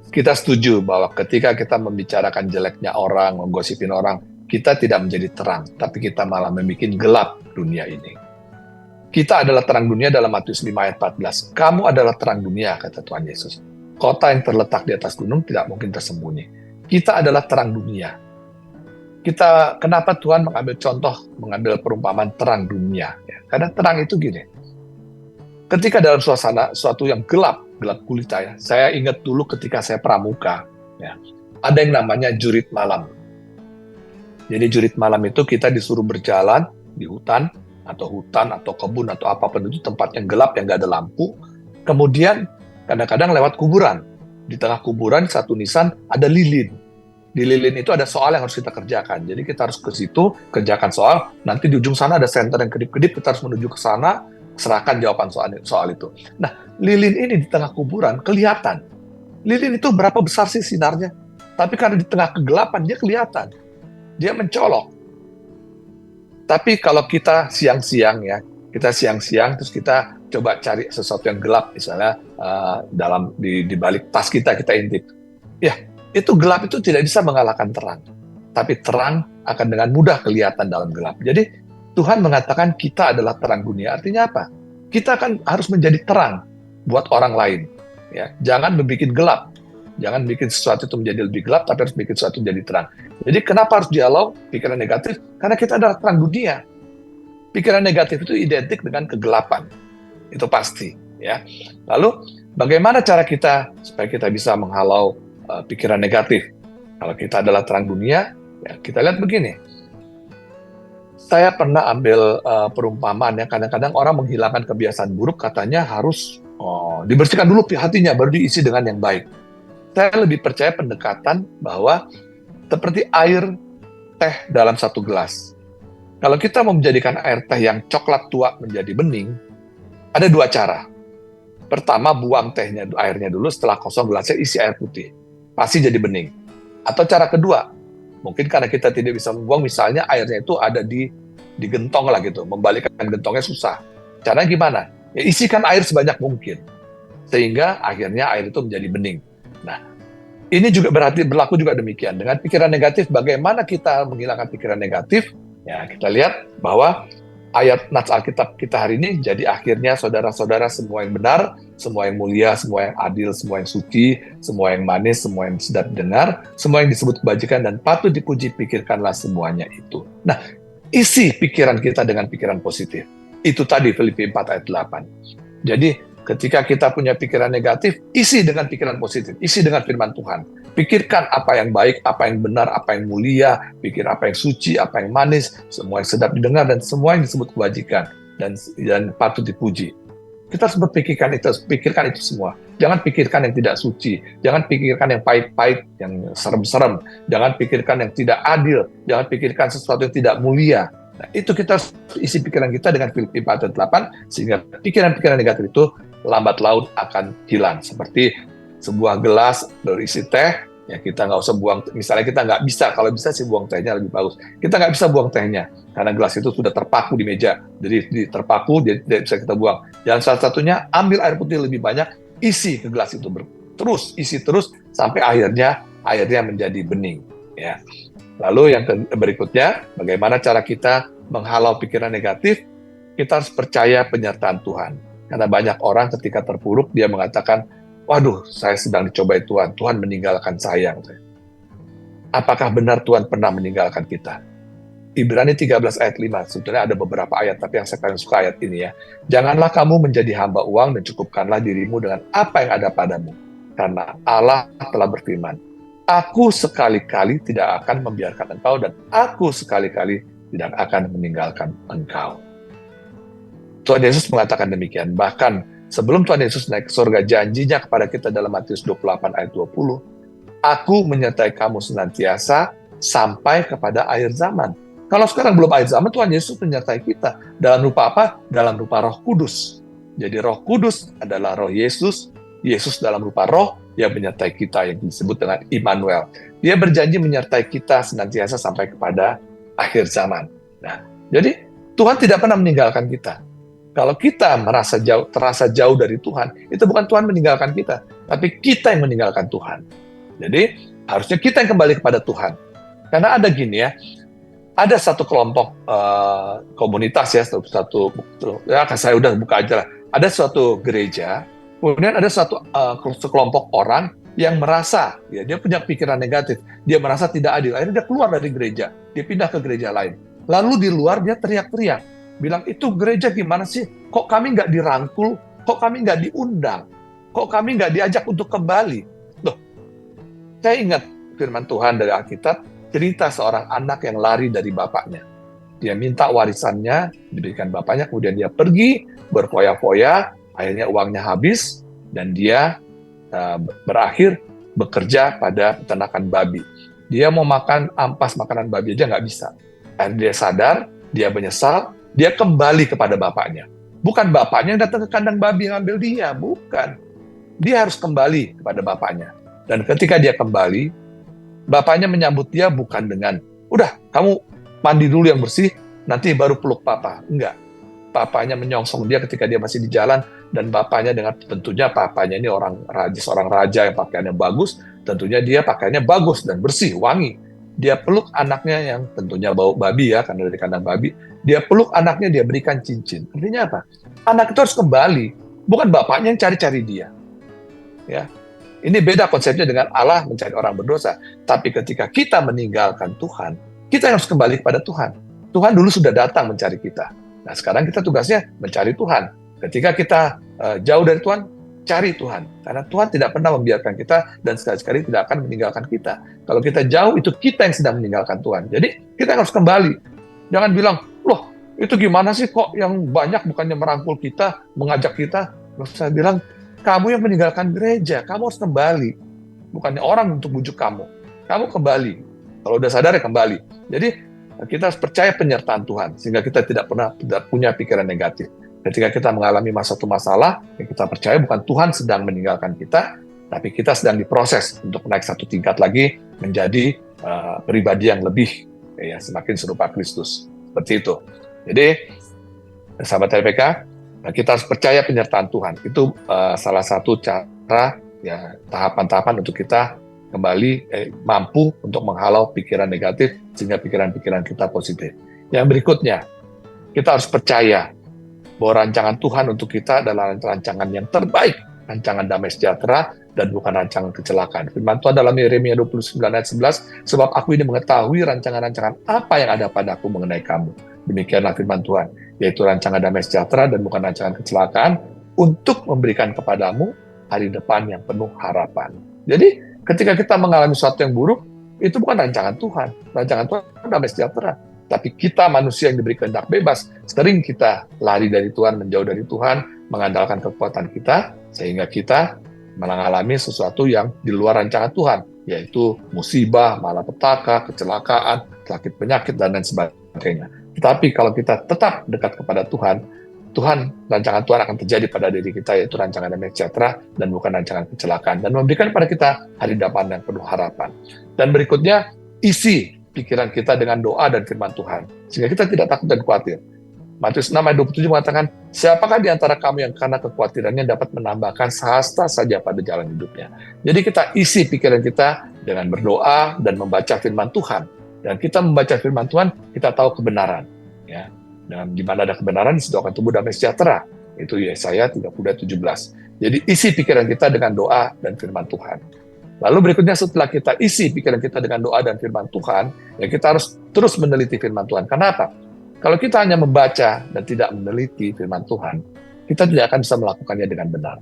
Kita setuju bahwa ketika kita membicarakan jeleknya orang, menggosipin orang, kita tidak menjadi terang, tapi kita malah membuat gelap dunia ini. Kita adalah terang dunia dalam Matius 5 ayat 14. Kamu adalah terang dunia, kata Tuhan Yesus. Kota yang terletak di atas gunung tidak mungkin tersembunyi. Kita adalah terang dunia. Kenapa Tuhan mengambil perumpamaan terang dunia? Ya, karena terang itu gini. Ketika dalam suatu yang gelap gulita ya. Saya ingat dulu ketika saya pramuka, ya, ada yang namanya jurit malam. Jadi jurit malam itu kita disuruh berjalan di hutan atau kebun atau apapun itu, tempat yang gelap yang nggak ada lampu. Kemudian kadang-kadang lewat kuburan. Di tengah kuburan satu nisan ada lilin. Di lilin itu ada soal yang harus kita kerjakan. Jadi kita harus ke situ kerjakan soal. Nanti di ujung sana ada senter yang kedip-kedip, kita harus menuju ke sana, serahkan jawaban soal itu. Nah, lilin ini di tengah kuburan kelihatan. Lilin itu berapa besar sih sinarnya? Tapi karena di tengah kegelapan dia kelihatan. Dia mencolok. Tapi kalau kita siang-siang terus kita coba cari sesuatu yang gelap, misalnya di balik tas kita intip. Ya, itu gelap itu tidak bisa mengalahkan terang. Tapi terang akan dengan mudah kelihatan dalam gelap. Jadi Tuhan mengatakan kita adalah terang dunia. Artinya apa? Kita akan harus menjadi terang buat orang lain. Ya, jangan membuat gelap. Jangan bikin sesuatu itu menjadi lebih gelap, tapi harus bikin sesuatu menjadi terang. Jadi kenapa harus dihalau pikiran negatif? Karena kita adalah terang dunia. Pikiran negatif itu identik dengan kegelapan. Itu pasti. Ya. Lalu bagaimana cara kita supaya kita bisa menghalau pikiran negatif? Kalau kita adalah terang dunia, ya kita lihat begini. Saya pernah ambil perumpamaan ya, kadang-kadang orang menghilangkan kebiasaan buruk, katanya harus dibersihkan dulu hatinya, baru diisi dengan yang baik. Saya lebih percaya pendekatan bahwa seperti air teh dalam satu gelas. Kalau kita mau menjadikan air teh yang coklat tua menjadi bening, ada dua cara. Pertama, buang airnya dulu, setelah kosong gelasnya isi air putih. Pasti jadi bening. Atau cara kedua, mungkin karena kita tidak bisa membuang, misalnya airnya itu ada di gentong lah gitu, membalikkan gentongnya susah. Caranya gimana? Ya isikan air sebanyak mungkin. Sehingga akhirnya air itu menjadi bening. Nah, ini juga berlaku juga demikian. Dengan pikiran negatif, bagaimana kita menghilangkan pikiran negatif? Ya, kita lihat bahwa ayat nats Alkitab kita hari ini, jadi akhirnya saudara-saudara semua yang benar, semua yang mulia, semua yang adil, semua yang suci, semua yang manis, semua yang sedap dengar, semua yang disebut kebajikan dan patut dipuji, pikirkanlah semuanya itu. Nah, isi pikiran kita dengan pikiran positif. Itu tadi Filipi 4 ayat 8. Jadi ketika kita punya pikiran negatif, isi dengan pikiran positif, isi dengan firman Tuhan. Pikirkan apa yang baik, apa yang benar, apa yang mulia, pikir apa yang suci, apa yang manis, semua yang sedap didengar, dan semua yang disebut kebajikan, dan patut dipuji. Kita harus pikirkan itu semua. Jangan pikirkan yang tidak suci, jangan pikirkan yang pahit-pahit, yang serem-serem, jangan pikirkan yang tidak adil, jangan pikirkan sesuatu yang tidak mulia. Nah, itu kita harus isi pikiran kita dengan Filipi 4 ayat 8, sehingga pikiran-pikiran negatif itu lambat laun akan hilang. Seperti sebuah gelas berisi teh, ya kita nggak usah buang. Misalnya kita nggak bisa, kalau bisa sih buang tehnya lebih bagus. Kita nggak bisa buang tehnya karena gelas itu sudah terpaku di meja, jadi terpaku, dia tidak bisa kita buang. Yang salah satunya ambil air putih lebih banyak, isi ke gelas itu isi terus sampai akhirnya airnya menjadi bening. Ya. Lalu yang berikutnya, bagaimana cara kita menghalau pikiran negatif? Kita harus percaya penyertaan Tuhan. Karena banyak orang ketika terpuruk dia mengatakan, waduh, saya sedang dicobai Tuhan, Tuhan meninggalkan saya. Apakah benar Tuhan pernah meninggalkan kita? Ibrani 13 ayat 5, sebetulnya ada beberapa ayat, tapi yang saya paling suka ayat ini ya. Janganlah kamu menjadi hamba uang dan cukupkanlah dirimu dengan apa yang ada padamu. Karena Allah telah berfirman, aku sekali-kali tidak akan membiarkan engkau dan aku sekali-kali tidak akan meninggalkan engkau. Tuhan Yesus mengatakan demikian. Bahkan sebelum Tuhan Yesus naik ke surga, janjinya kepada kita dalam Matius 28 ayat 20, aku menyertai kamu senantiasa sampai kepada akhir zaman. Kalau sekarang belum akhir zaman, Tuhan Yesus menyertai kita. Dalam rupa apa? Dalam rupa Roh Kudus. Jadi Roh Kudus adalah Roh Yesus. Yesus dalam rupa Roh yang menyertai kita, yang disebut dengan Immanuel. Dia berjanji menyertai kita senantiasa sampai kepada akhir zaman. Nah, jadi Tuhan tidak pernah meninggalkan kita. Kalau kita terasa jauh dari Tuhan, itu bukan Tuhan meninggalkan kita, tapi kita yang meninggalkan Tuhan. Jadi harusnya kita yang kembali kepada Tuhan. Karena ada gini ya, ada satu kelompok komunitas ya, saya udah buka aja lah. Ada suatu gereja, kemudian ada sekelompok orang yang merasa, ya dia punya pikiran negatif, dia merasa tidak adil, akhirnya dia keluar dari gereja, dia pindah ke gereja lain. Lalu di luar dia teriak-teriak, bilang, itu gereja gimana sih? Kok kami nggak dirangkul? Kok kami nggak diundang? Kok kami nggak diajak untuk kembali? Loh, saya ingat firman Tuhan dari Alkitab, cerita seorang anak yang lari dari bapaknya. Dia minta warisannya, diberikan bapaknya, kemudian dia pergi, berfoya-foya, akhirnya uangnya habis, dan dia berakhir bekerja pada peternakan babi. Dia mau makan ampas makanan babi aja nggak bisa. Dan dia sadar, dia menyesal, dia kembali kepada bapaknya. Bukan bapaknya yang datang ke kandang babi ngambil dia, bukan. Dia harus kembali kepada bapaknya. Dan ketika dia kembali, bapaknya menyambut dia bukan dengan, udah kamu mandi dulu yang bersih, nanti baru peluk papa. Enggak. Bapaknya menyongsong dia ketika dia masih di jalan, dan bapaknya dengan tentunya papanya ini seorang raja yang pakaiannya bagus, tentunya dia pakaiannya bagus dan bersih, wangi. Dia peluk anaknya yang tentunya bau babi ya, karena dari kandang babi. Dia peluk anaknya, dia berikan cincin. Artinya apa? Anak itu harus kembali, bukan bapaknya yang cari-cari dia. Ya, ini beda konsepnya dengan Allah mencari orang berdosa. Tapi ketika kita meninggalkan Tuhan, kita harus kembali kepada Tuhan. Tuhan dulu sudah datang mencari kita. Nah, sekarang kita tugasnya mencari Tuhan. Ketika kita jauh dari Tuhan, cari Tuhan. Karena Tuhan tidak pernah membiarkan kita dan sekali-sekali tidak akan meninggalkan kita. Kalau kita jauh, itu kita yang sedang meninggalkan Tuhan. Jadi, kita harus kembali. Jangan bilang, loh, itu gimana sih kok yang banyak bukannya merangkul kita, mengajak kita. Terus saya bilang, kamu yang meninggalkan gereja, kamu harus kembali. Bukannya orang untuk bujuk kamu. Kamu kembali. Kalau udah sadar ya kembali. Jadi, kita harus percaya penyertaan Tuhan, sehingga kita tidak punya pikiran negatif. Ketika kita mengalami satu masalah, yang kita percaya bukan Tuhan sedang meninggalkan kita, tapi kita sedang diproses untuk naik satu tingkat lagi menjadi pribadi yang lebih, ya, semakin serupa Kristus. Seperti itu. Jadi, sahabat LPK, kita harus percaya penyertaan Tuhan. Itu salah satu cara, ya, tahapan-tahapan untuk kita kembali mampu untuk menghalau pikiran negatif, sehingga pikiran-pikiran kita positif. Yang berikutnya, Kita harus percaya bahwa rancangan Tuhan untuk kita adalah rancangan yang terbaik, rancangan damai sejahtera, dan bukan rancangan kecelakaan. Firman Tuhan dalam Yeremia 29 ayat 11, sebab aku ini mengetahui rancangan-rancangan apa yang ada padaku mengenai kamu. Demikianlah firman Tuhan, yaitu rancangan damai sejahtera dan bukan rancangan kecelakaan, untuk memberikan kepadamu hari depan yang penuh harapan. Jadi, ketika kita mengalami sesuatu yang buruk, itu bukan rancangan Tuhan. Rancangan Tuhan damai sejahtera. Tapi kita manusia yang diberi kehendak bebas, sering kita lari dari Tuhan, menjauh dari Tuhan, mengandalkan kekuatan kita, sehingga kita mengalami sesuatu yang di luar rancangan Tuhan, yaitu musibah, malapetaka, kecelakaan, sakit penyakit, dan lain sebagainya. Tetapi kalau kita tetap dekat kepada Tuhan, rancangan Tuhan akan terjadi pada diri kita, yaitu rancangan damai sejahtera dan bukan rancangan kecelakaan, dan memberikan kepada kita hari depan yang penuh harapan. Dan berikutnya, isi pikiran kita dengan doa dan firman Tuhan, sehingga kita tidak takut dan khawatir. Matius 6 ayat 27 mengatakan, siapakah di antara kamu yang karena kekhawatirannya dapat menambahkan sehasta saja pada jalan hidupnya. Jadi kita isi pikiran kita dengan berdoa dan membaca firman Tuhan. Dan kita membaca firman Tuhan, kita tahu kebenaran. Ya. Dan di mana ada kebenaran, di situ akan tumbuh damai sejahtera. Itu Yesaya 30:17. Jadi isi pikiran kita dengan doa dan firman Tuhan. Lalu berikutnya setelah kita isi pikiran kita dengan doa dan firman Tuhan, ya kita harus terus meneliti firman Tuhan. Kenapa? Kalau kita hanya membaca dan tidak meneliti firman Tuhan, kita tidak akan bisa melakukannya dengan benar.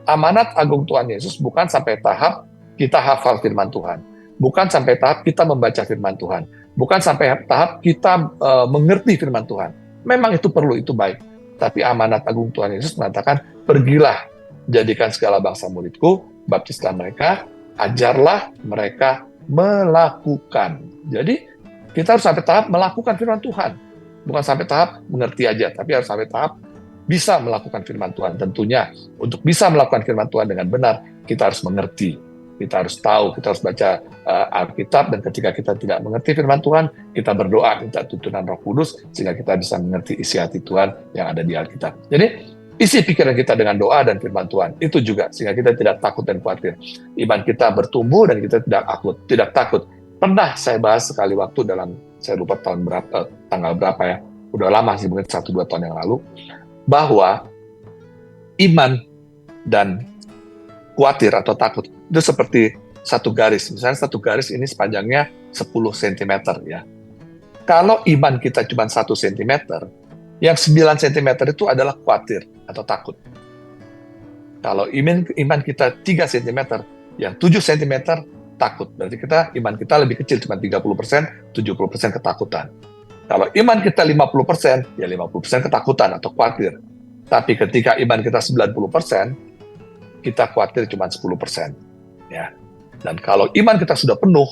Amanat agung Tuhan Yesus bukan sampai tahap kita hafal firman Tuhan. Bukan sampai tahap kita membaca firman Tuhan. Bukan sampai tahap kita mengerti firman Tuhan. Memang itu perlu, itu baik. Tapi amanat agung Tuhan Yesus mengatakan, pergilah, jadikan segala bangsa muridku, baptislah mereka, ajarlah mereka melakukan. Jadi, kita harus sampai tahap melakukan firman Tuhan. Bukan sampai tahap mengerti aja, tapi harus sampai tahap bisa melakukan firman Tuhan. Tentunya, untuk bisa melakukan firman Tuhan dengan benar, kita harus mengerti. Kita harus tahu, kita harus baca Alkitab, dan ketika kita tidak mengerti firman Tuhan, kita berdoa, minta tuntunan Roh Kudus, sehingga kita bisa mengerti isi hati Tuhan yang ada di Alkitab. Jadi, isi pikiran kita dengan doa dan firman Tuhan, itu juga, sehingga kita tidak takut dan khawatir. Iman kita bertumbuh dan kita tidak takut. Pernah saya bahas sekali waktu dalam, saya lupa tanggal berapa ya, udah lama sih, mungkin 1-2 tahun yang lalu, bahwa iman dan khawatir atau takut itu seperti satu garis. Misalnya satu garis ini sepanjangnya 10 cm ya. Kalau iman kita cuma 1 cm, yang 9 cm itu adalah khawatir atau takut. Kalau iman kita 3 cm, yang 7 cm takut. Berarti iman kita lebih kecil, cuma 30%, 70% ketakutan. Kalau iman kita 50%, ya 50% ketakutan atau khawatir. Tapi ketika iman kita 90%, kita khawatir cuma 10%. Ya. Dan kalau iman kita sudah penuh,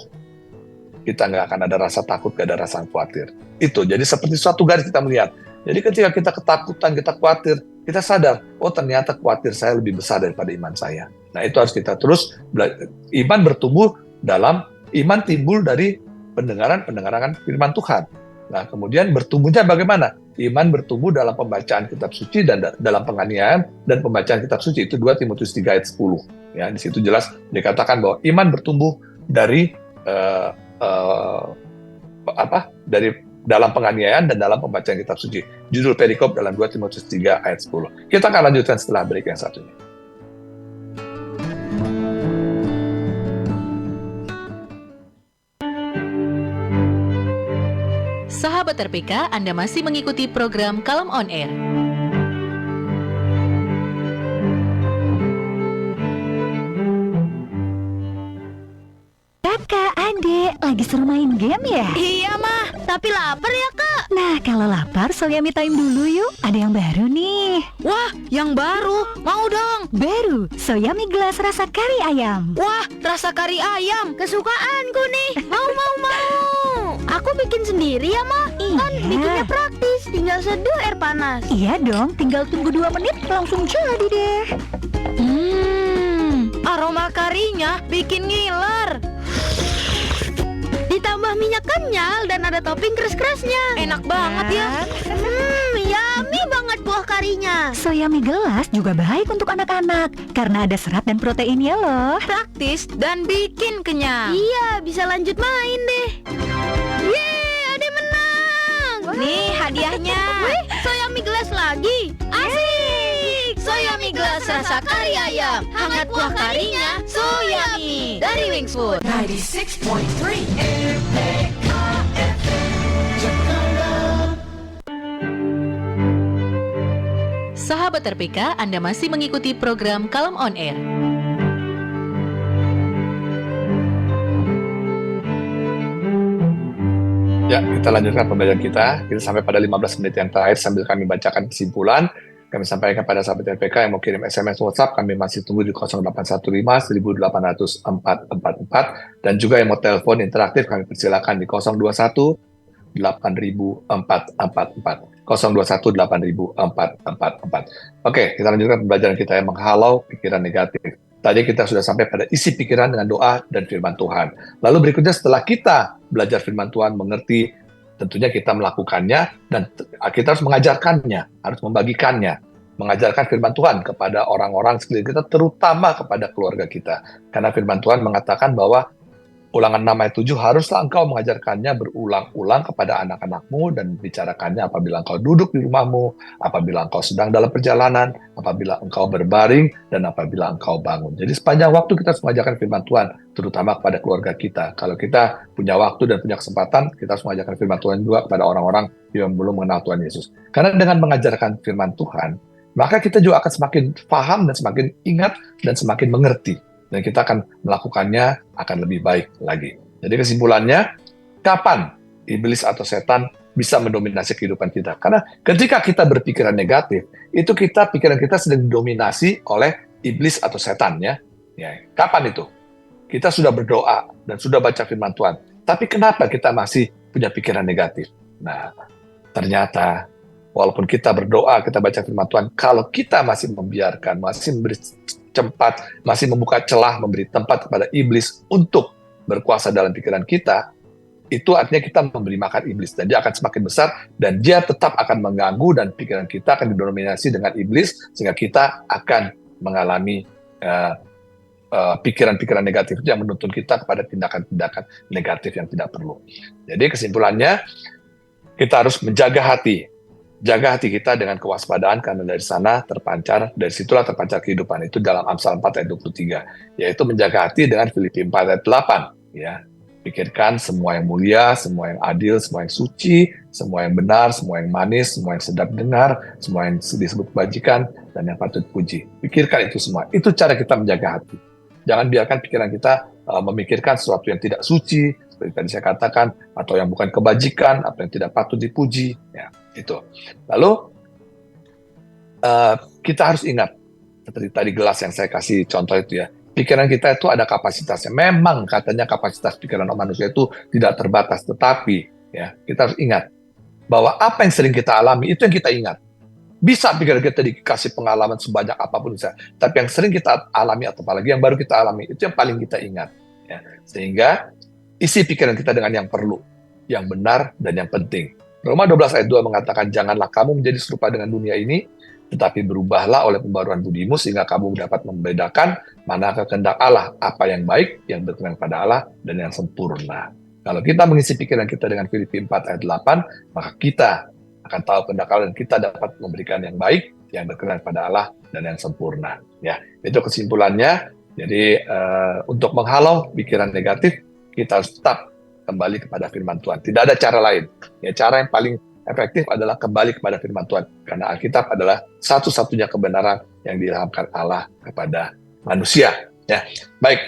kita nggak akan ada rasa takut, nggak ada rasa khawatir. Itu, jadi seperti suatu garis kita melihat. Jadi ketika kita ketakutan, kita khawatir, kita sadar, oh ternyata khawatir saya lebih besar daripada iman saya. Nah itu harus kita terus, iman bertumbuh iman timbul dari pendengaran firman Tuhan. Nah kemudian bertumbuhnya bagaimana? Iman bertumbuh dalam pembacaan kitab suci dan dalam penganiayaan dan pembacaan kitab suci. Itu 2 Timotius 3 ayat 10. Ya, di situ jelas dikatakan bahwa iman bertumbuh dari dalam penganiayaan dan dalam pembacaan kitab suci. Judul perikop dalam 2 Timotius 3 ayat 10. Kita akan lanjutkan setelah break yang satunya. Sahabat RPK, Anda masih mengikuti program Kalem On Air. Kakak, adek, lagi seru main game ya? Iya mah, tapi lapar ya kak. Nah, kalau lapar, Soyami time dulu yuk. Ada yang baru nih. Wah, yang baru, mau dong. Baru, Soyami gelas rasa kari ayam. Wah, rasa kari ayam, kesukaanku nih. Mau. Aku bikin sendiri ya mah. Kan bikinnya praktis, tinggal seduh air panas. Iya dong, tinggal tunggu 2 menit langsung jadi deh. Aroma karinya bikin ngiler. Ditambah minyak kenyal dan ada topping keras-kerasnya. Enak banget ya. Yummy banget buah karinya. Soyami gelas juga baik untuk anak-anak karena ada serat dan proteinnya loh. Praktis dan bikin kenyang. Iya, bisa lanjut main deh. Yeay, Ade menang. Nih hadiahnya. Wih, soya mie gelas lagi. Asik. Soya mie gelas rasa kari ayam. Hangat kuah karinya. Soya mie dari Wings Food. 96.3 RPK FM Jakarta. Sahabat RPK, Anda masih mengikuti program Kalem On Air. Ya, kita lanjutkan pembelajaran kita. Kita sampai pada 15 menit yang terakhir sambil kami bacakan kesimpulan. Kami sampaikan pada sahabat RPK yang mau kirim SMS WhatsApp, kami masih tunggu di 0815 1800 444, dan juga yang mau telepon interaktif kami persilakan di 021 8000 444. 021 8000 444. Oke, kita lanjutkan pembelajaran kita yang menghalau pikiran negatif. Tadi kita sudah sampai pada isi pikiran dengan doa dan firman Tuhan. Lalu berikutnya setelah kita belajar firman Tuhan, mengerti, tentunya kita melakukannya dan kita harus mengajarkannya, harus membagikannya, mengajarkan firman Tuhan kepada orang-orang sekeliling kita, terutama kepada keluarga kita. Karena firman Tuhan mengatakan bahwa Ulangan 6 ayat 7, haruslah engkau mengajarkannya berulang-ulang kepada anak-anakmu dan bicarakannya apabila engkau duduk di rumahmu, apabila engkau sedang dalam perjalanan, apabila engkau berbaring, dan apabila engkau bangun. Jadi sepanjang waktu kita harus mengajarkan firman Tuhan, terutama kepada keluarga kita. Kalau kita punya waktu dan punya kesempatan, kita harus mengajarkan firman Tuhan juga kepada orang-orang yang belum mengenal Tuhan Yesus. Karena dengan mengajarkan firman Tuhan, maka kita juga akan semakin paham dan semakin ingat dan semakin mengerti. Dan kita akan melakukannya akan lebih baik lagi. Jadi kesimpulannya, kapan iblis atau setan bisa mendominasi kehidupan kita? Karena ketika kita berpikiran negatif, itu pikiran kita sedang didominasi oleh iblis atau setan, ya. Kapan itu? Kita sudah berdoa dan sudah baca firman Tuhan. Tapi kenapa kita masih punya pikiran negatif? Nah, ternyata walaupun kita berdoa, kita baca firman Tuhan, kalau kita masih membiarkan, masih memberi masih membuka celah, memberi tempat kepada iblis untuk berkuasa dalam pikiran kita, itu artinya kita memberi makan iblis, dan dia akan semakin besar, dan dia tetap akan mengganggu, dan pikiran kita akan didominasi dengan iblis, sehingga kita akan mengalami pikiran-pikiran negatif yang menuntun kita kepada tindakan-tindakan negatif yang tidak perlu. Jadi kesimpulannya, kita harus menjaga hati. Jaga hati kita dengan kewaspadaan, karena dari situlah terpancar kehidupan. Itu dalam Amsal 4 ayat 23, yaitu menjaga hati dengan Filipi 4 ayat 8. Ya. Pikirkan semua yang mulia, semua yang adil, semua yang suci, semua yang benar, semua yang manis, semua yang sedap dengar, semua yang disebut kebajikan, dan yang patut puji. Pikirkan itu semua. Itu cara kita menjaga hati. Jangan biarkan pikiran kita memikirkan sesuatu yang tidak suci, seperti tadi saya katakan, atau yang bukan kebajikan, atau yang tidak patut dipuji. Ya. Itu. Lalu kita harus ingat, seperti tadi gelas yang saya kasih contoh itu, ya, pikiran kita itu ada kapasitasnya. Memang katanya kapasitas pikiran manusia itu tidak terbatas, tetapi ya kita harus ingat bahwa apa yang sering kita alami itu yang kita ingat. Bisa pikiran kita dikasih pengalaman sebanyak apapun bisa, tapi yang sering kita alami atau apalagi yang baru kita alami itu yang paling kita ingat. Ya. Sehingga isi pikiran kita dengan yang perlu, yang benar, dan yang penting. Roma 12 ayat 2 mengatakan, janganlah kamu menjadi serupa dengan dunia ini, tetapi berubahlah oleh pembaruan budimu, sehingga kamu dapat membedakan manakah kehendak Allah, apa yang baik, yang berkenan pada Allah, dan yang sempurna. Kalau kita mengisi pikiran kita dengan Filipi 4 ayat 8, maka kita akan tahu kehendak Allah, dan kita dapat memberikan yang baik, yang berkenan pada Allah, dan yang sempurna. Ya, itu kesimpulannya. Jadi untuk menghalau pikiran negatif, kita harus tetap kembali kepada firman Tuhan. Tidak ada cara lain. Ya, cara yang paling efektif adalah kembali kepada firman Tuhan. Karena Alkitab adalah satu-satunya kebenaran yang diilhamkan Allah kepada manusia. Ya, baik.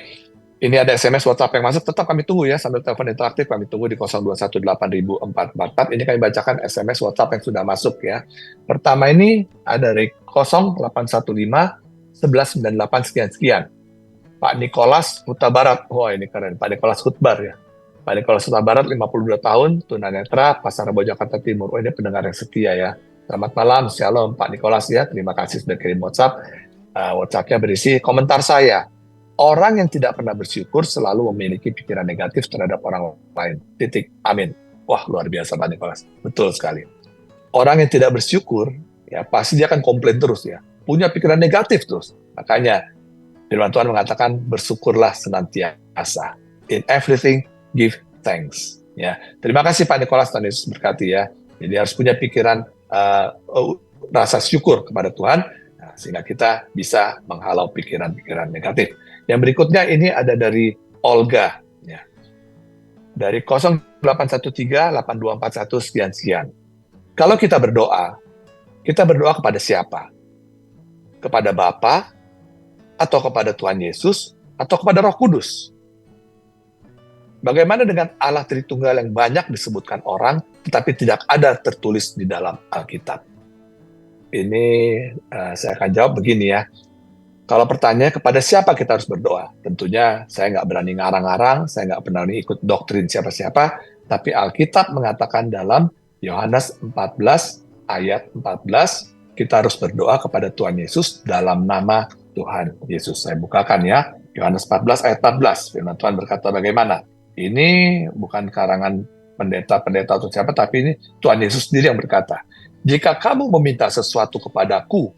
Ini ada SMS WhatsApp yang masuk. Tetap kami tunggu ya, sambil telepon interaktif kami tunggu di 0218 Ini kami bacakan SMS WhatsApp yang sudah masuk ya. Pertama ini ada dari 0815 1198 sekian-sekian. Pak Nikolas Huta Barat. Wah, ini keren. Pak Nikolas Hutbar ya. Pak Nikolas Huta Barat, 52 tahun, tunanetra, Pasar Rebo, Jakarta Timur. Oh, ini pendengar yang setia ya. Selamat malam, shalom Pak Nikolas ya. Terima kasih sudah kirim WhatsApp. WhatsApp-nya berisi komentar saya. Orang yang tidak pernah bersyukur selalu memiliki pikiran negatif terhadap orang lain. Titik. Amin. Wah, luar biasa Pak Nikolas. Betul sekali. Orang yang tidak bersyukur, ya pasti dia akan komplain terus ya. Punya pikiran negatif terus. Makanya firman Tuhan mengatakan bersyukurlah senantiasa. In everything give thanks. Ya, terima kasih Pak Nikolas, Tuhan Yesus berkati ya. Jadi harus punya pikiran rasa syukur kepada Tuhan, sehingga kita bisa menghalau pikiran-pikiran negatif. Yang berikutnya ini ada dari Olga, ya. Dari 0813-8241 sekian-sekian. Kalau kita berdoa kepada siapa? Kepada Bapa, atau kepada Tuhan Yesus, atau kepada Roh Kudus? Bagaimana dengan Allah Tritunggal yang banyak disebutkan orang, tetapi tidak ada tertulis di dalam Alkitab? Ini saya akan jawab begini ya. Kalau pertanyaannya kepada siapa kita harus berdoa? Tentunya saya nggak berani ngarang-ngarang, saya nggak berani ikut doktrin siapa-siapa, tapi Alkitab mengatakan dalam Yohanes 14 ayat 14, kita harus berdoa kepada Tuhan Yesus dalam nama Tuhan Yesus. Saya bukakan ya, Yohanes 14 ayat 14. Firman Tuhan berkata bagaimana? Ini bukan karangan pendeta-pendeta atau siapa, tapi ini Tuhan Yesus sendiri yang berkata, jika kamu meminta sesuatu kepadaku,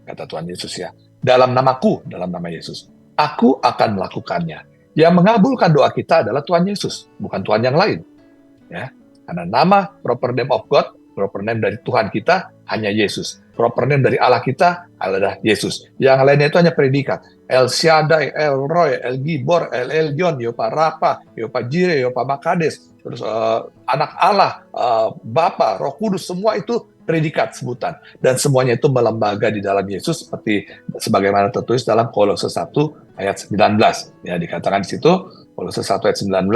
kata Tuhan Yesus ya, dalam namaku, dalam nama Yesus, aku akan melakukannya. Yang mengabulkan doa kita adalah Tuhan Yesus, bukan Tuhan yang lain. Ya, karena nama proper name of God, proper name dari Tuhan kita hanya Yesus. Proper name dari Allah kita adalah Yesus. Yang lainnya itu hanya predikat. El Shaddai, El Roy, El Gibor, El Elyon, Yopa Rafa, Yopa Jireh, Yopa Makades, terus anak Allah, Bapa, Roh Kudus, semua itu predikat sebutan, dan semuanya itu melembaga di dalam Yesus seperti sebagaimana tertulis dalam Kolose 1 ayat 19. Ya, dikatakan di situ Kolose 1 ayat 19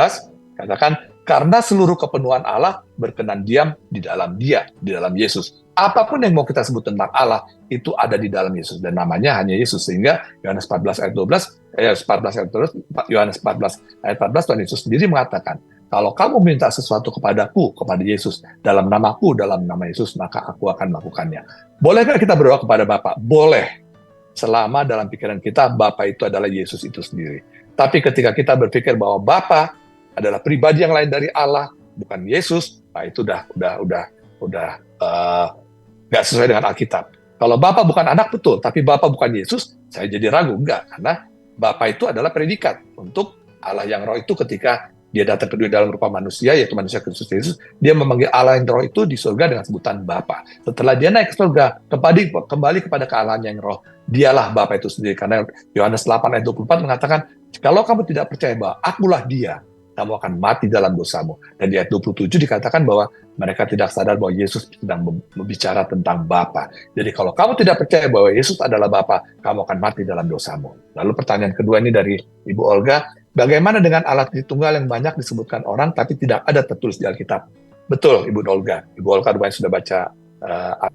katakan karena seluruh kepenuhan Allah berkenan diam di dalam Dia, di dalam Yesus. Apapun yang mau kita sebut tentang Allah itu ada di dalam Yesus dan namanya hanya Yesus. Sehingga Yohanes 14 ayat 12, Yohanes 14 ayat 14 Tuhan Yesus sendiri mengatakan, kalau kamu minta sesuatu kepadaku, kepada Yesus, dalam namaku, dalam nama Yesus, maka aku akan melakukannya. Bolehkah kita berdoa kepada Bapa? Boleh. Selama dalam pikiran kita, Bapa itu adalah Yesus itu sendiri. Tapi ketika kita berpikir bahwa Bapa adalah pribadi yang lain dari Allah, bukan Yesus, nah itu udah nggak sesuai dengan Alkitab. Kalau Bapa bukan anak, betul, tapi Bapa bukan Yesus, saya jadi ragu. Enggak, karena Bapa itu adalah predikat untuk Allah yang roh itu ketika dia datang ke dunia dalam rupa manusia, yaitu manusia Kristus Yesus, dia memanggil Allah yang roh itu di surga dengan sebutan Bapa. Setelah dia naik ke surga, kembali kepada kealahan yang roh, dialah Bapa itu sendiri. Karena Yohanes 8 ayat 24 mengatakan, kalau kamu tidak percaya bahwa akulah dia, kamu akan mati dalam dosamu. Dan di ayat 27 dikatakan bahwa mereka tidak sadar bahwa Yesus sedang berbicara tentang Bapa. Jadi kalau kamu tidak percaya bahwa Yesus adalah Bapa, kamu akan mati dalam dosamu. Lalu pertanyaan kedua ini dari Ibu Olga, bagaimana dengan Allah Tritunggal yang banyak disebutkan orang tapi tidak ada tertulis di Alkitab? Betul, Ibu Olga. Ibu Olga rupanya sudah baca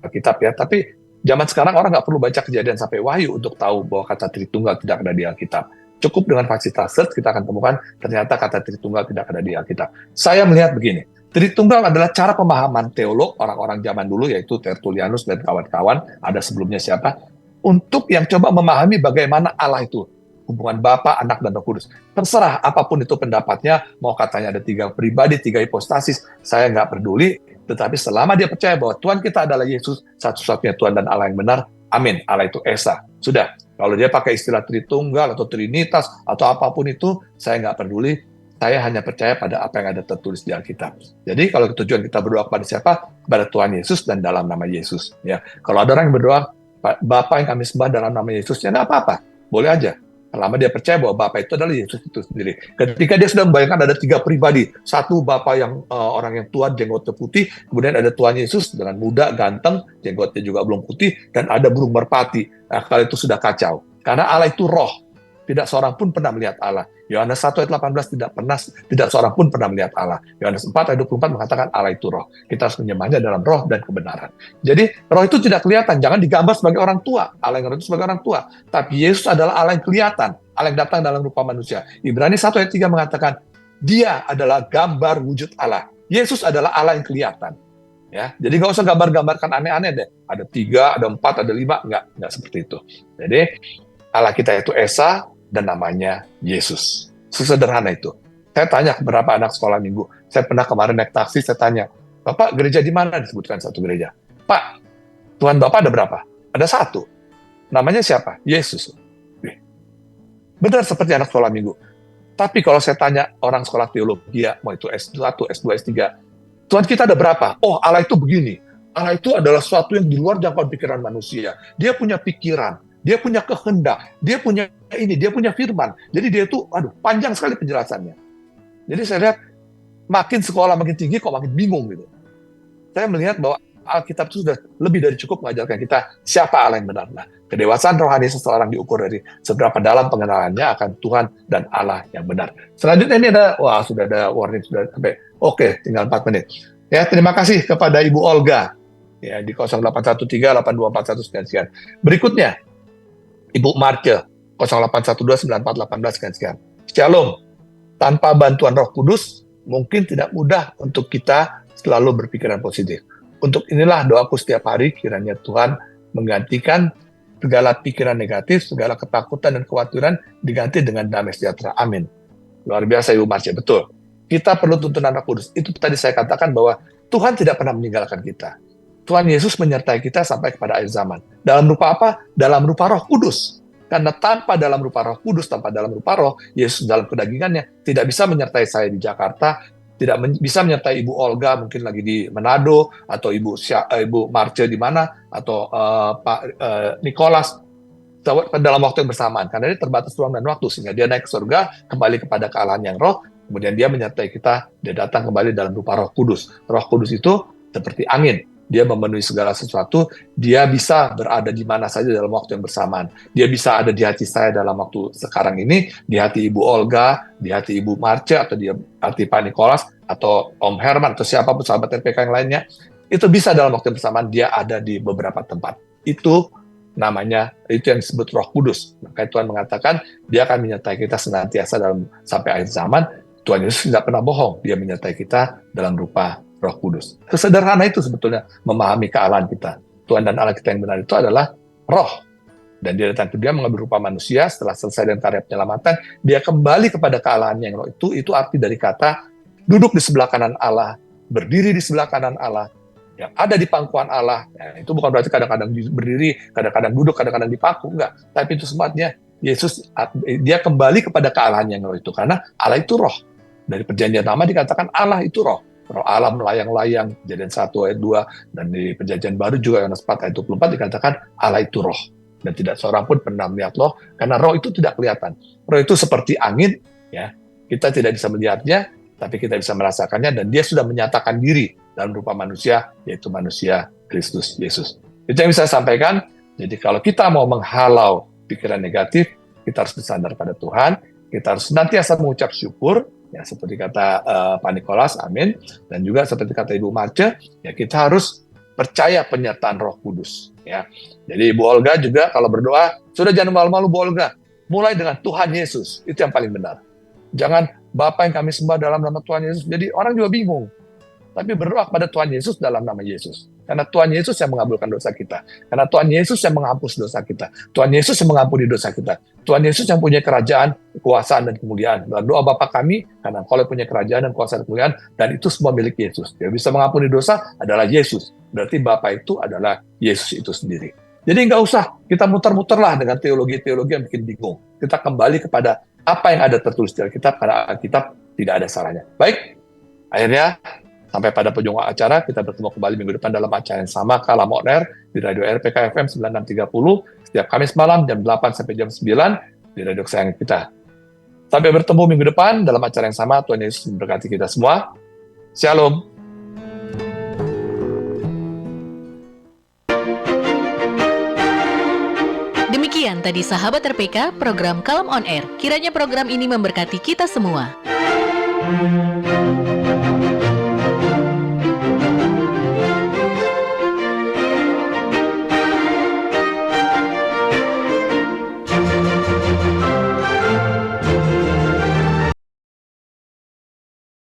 Alkitab ya, tapi zaman sekarang orang nggak perlu baca Kejadian sampai Wahyu untuk tahu bahwa kata Tritunggal tidak ada di Alkitab. Cukup dengan fasilitas search, kita akan temukan ternyata kata Tritunggal tidak ada di Alkitab. Saya melihat begini, Tritunggal adalah cara pemahaman teolog orang-orang zaman dulu, yaitu Tertullianus dan kawan-kawan, ada sebelumnya siapa, untuk yang coba memahami bagaimana Allah itu, hubungan Bapa, Anak, dan Roh Kudus. Terserah apapun itu pendapatnya, mau katanya ada 3 pribadi, 3 hipostasis, saya nggak peduli, tetapi selama dia percaya bahwa Tuhan kita adalah Yesus, satu-satunya Tuhan dan Allah yang benar, amin, Allah itu Esa. Sudah, kalau dia pakai istilah Tritunggal atau Trinitas atau apapun itu, saya nggak peduli. Saya hanya percaya pada apa yang ada tertulis di Alkitab. Jadi kalau tujuan kita berdoa kepada siapa? Kepada Tuhan Yesus dan dalam nama Yesus. Ya, kalau ada orang yang berdoa, Bapa yang kami sembah dalam nama Yesus, ya nggak apa-apa, boleh aja. Selama dia percaya bahwa Bapa itu adalah Yesus itu sendiri. Ketika dia sudah membayangkan ada 3 pribadi, satu Bapa yang orang yang tua, jenggotnya putih, kemudian ada Tuhan Yesus dengan muda, ganteng, jenggotnya juga belum putih, dan ada burung merpati. Nah, kalau itu sudah kacau. Karena Allah itu roh. Tidak seorang pun pernah melihat Allah. Yohanes 1 ayat 18 tidak seorang pun pernah melihat Allah. Yohanes 4 ayat 24 mengatakan Allah itu roh. Kita harus menyembahnya dalam roh dan kebenaran. Jadi roh itu tidak kelihatan. Jangan digambar sebagai orang tua. Allah yang roh itu sebagai orang tua. Tapi Yesus adalah Allah yang kelihatan. Allah yang datang dalam rupa manusia. Ibrani 1 ayat 3 mengatakan dia adalah gambar wujud Allah. Yesus adalah Allah yang kelihatan. Ya, jadi nggak usah gambar-gambarkan aneh-aneh deh. Ada 3, ada 4, ada 5. Nggak seperti itu. Jadi Allah kita itu Esa, dan namanya Yesus. Sesederhana itu. Saya tanya beberapa anak sekolah minggu. Saya pernah kemarin naik taksi, saya tanya, Bapak gereja di mana? Disebutkan satu gereja. Pak, Tuhan Bapak ada berapa? Ada 1. Namanya siapa? Yesus. Benar seperti anak sekolah minggu. Tapi kalau saya tanya orang sekolah teologi, mau itu S1, S2, S3, Tuhan kita ada berapa? Oh, Allah itu begini. Allah itu adalah sesuatu yang di luar jangkauan pikiran manusia. Dia punya pikiran, dia punya kehendak, dia punya ini, dia punya firman. Jadi dia itu, panjang sekali penjelasannya. Jadi saya lihat makin sekolah makin tinggi kok makin bingung gitu. Saya melihat bahwa Alkitab itu sudah lebih dari cukup mengajarkan kita siapa Allah yang benar. Nah, kedewasaan rohani seseorang diukur dari seberapa dalam pengenalannya akan Tuhan dan Allah yang benar. Selanjutnya ini sudah ada warning, sudah sampai. Oke, tinggal 4 menit. Ya, terima kasih kepada Ibu Olga. Ya, di 0813-8241 sekian. Berikutnya, Ibu Marce, 0812-9418 sekian. Shalom. Tanpa bantuan Roh Kudus, mungkin tidak mudah untuk kita selalu berpikiran positif. Untuk inilah doaku setiap hari, kiranya Tuhan menggantikan segala pikiran negatif, segala ketakutan dan kekhawatiran diganti dengan damai sejahtera. Amin. Luar biasa Ibu Marce, betul. Kita perlu tuntunan Roh Kudus. Itu tadi saya katakan bahwa Tuhan tidak pernah meninggalkan kita. Tuhan Yesus menyertai kita sampai kepada akhir zaman. Dalam rupa apa? Dalam rupa Roh Kudus. Karena tanpa dalam rupa Roh Kudus, tanpa dalam rupa Roh, Yesus dalam kedagingannya tidak bisa menyertai saya di Jakarta, tidak bisa menyertai Ibu Olga mungkin lagi di Manado, atau Ibu Marce di mana, atau Pak Nicholas dalam waktu yang bersamaan. Karena dia terbatas ruang dan waktu, sehingga dia naik ke surga, kembali kepada kealahan yang roh, kemudian dia menyertai kita, dia datang kembali dalam rupa Roh Kudus. Roh Kudus itu seperti angin. Dia memenuhi segala sesuatu, dia bisa berada di mana saja dalam waktu yang bersamaan. Dia bisa ada di hati saya dalam waktu sekarang ini, di hati Ibu Olga, di hati Ibu Marce, atau di hati Pak Nicholas, atau Om Herman, atau siapapun sahabat RPK yang lainnya. Itu bisa dalam waktu yang bersamaan, dia ada di beberapa tempat. Itu namanya, itu yang disebut Roh Kudus. Maka Tuhan mengatakan, dia akan menyertai kita senantiasa sampai akhir zaman. Tuhan Yesus tidak pernah bohong, dia menyertai kita dalam rupa Roh Kudus. Sesederhana itu sebetulnya memahami kealahan kita. Tuhan dan Allah kita yang benar itu adalah Roh. Dan dia datang ke dunia mengambil rupa manusia, setelah selesai dengan karya penyelamatan, dia kembali kepada kealahan yang Roh itu arti dari kata duduk di sebelah kanan Allah, berdiri di sebelah kanan Allah, yang ada di pangkuan Allah. Ya, itu bukan berarti kadang-kadang berdiri, kadang-kadang duduk, kadang-kadang di paku, enggak. Tapi itu semuanya Yesus, dia kembali kepada kealahan yang Roh itu, karena Allah itu Roh. Dari perjanjian lama dikatakan Allah itu Roh. Roh Allah melayang-layang, Kejadian 1 ayat 2, dan di perjanjian baru juga Yohanes 4 ayat 24 dikatakan Allah itu Roh. Dan tidak seorang pun pernah melihat Roh, karena Roh itu tidak kelihatan. Roh itu seperti angin, ya. Kita tidak bisa melihatnya, tapi kita bisa merasakannya, dan dia sudah menyatakan diri dalam rupa manusia, yaitu manusia Kristus Yesus. Itu yang bisa saya sampaikan. Jadi kalau kita mau menghalau pikiran negatif, kita harus bersandar pada Tuhan, kita harus senantiasa mengucap syukur, ya seperti kata Pak Nicholas, amin, dan juga seperti kata Ibu Marce, ya kita harus percaya penyertaan Roh Kudus, ya. Jadi Ibu Olga juga kalau berdoa, sudah jangan malu-malu Bu Olga, mulai dengan Tuhan Yesus, itu yang paling benar. Jangan Bapa yang kami sembah dalam nama Tuhan Yesus, jadi orang juga bingung. Tapi berdoa kepada Tuhan Yesus dalam nama Yesus. Karena Tuhan Yesus yang mengabulkan dosa kita. Karena Tuhan Yesus yang menghapus dosa kita. Tuhan Yesus yang mengampuni dosa kita. Tuhan Yesus yang punya kerajaan, kekuasaan, dan kemuliaan. Dalam doa Bapa kami, karena Engkau punya kerajaan dan kekuasaan dan kemuliaan, dan itu semua milik Yesus. Yang bisa mengampuni dosa adalah Yesus. Berarti Bapa itu adalah Yesus itu sendiri. Jadi nggak usah kita muter-muterlah dengan teologi-teologi yang bikin bingung. Kita kembali kepada apa yang ada tertulis di Alkitab, karena Alkitab tidak ada salahnya. Baik, akhirnya sampai pada penghujung acara, kita bertemu kembali minggu depan dalam acara yang sama, Kalam On Air, di Radio RPK FM 9630, setiap Kamis malam jam 8 sampai jam 9, di radio kesayangan kita. Sampai bertemu minggu depan dalam acara yang sama, Tuhan Yesus memberkati kita semua. Shalom. Demikian tadi sahabat RPK, program Kalam On Air. Kiranya program ini memberkati kita semua.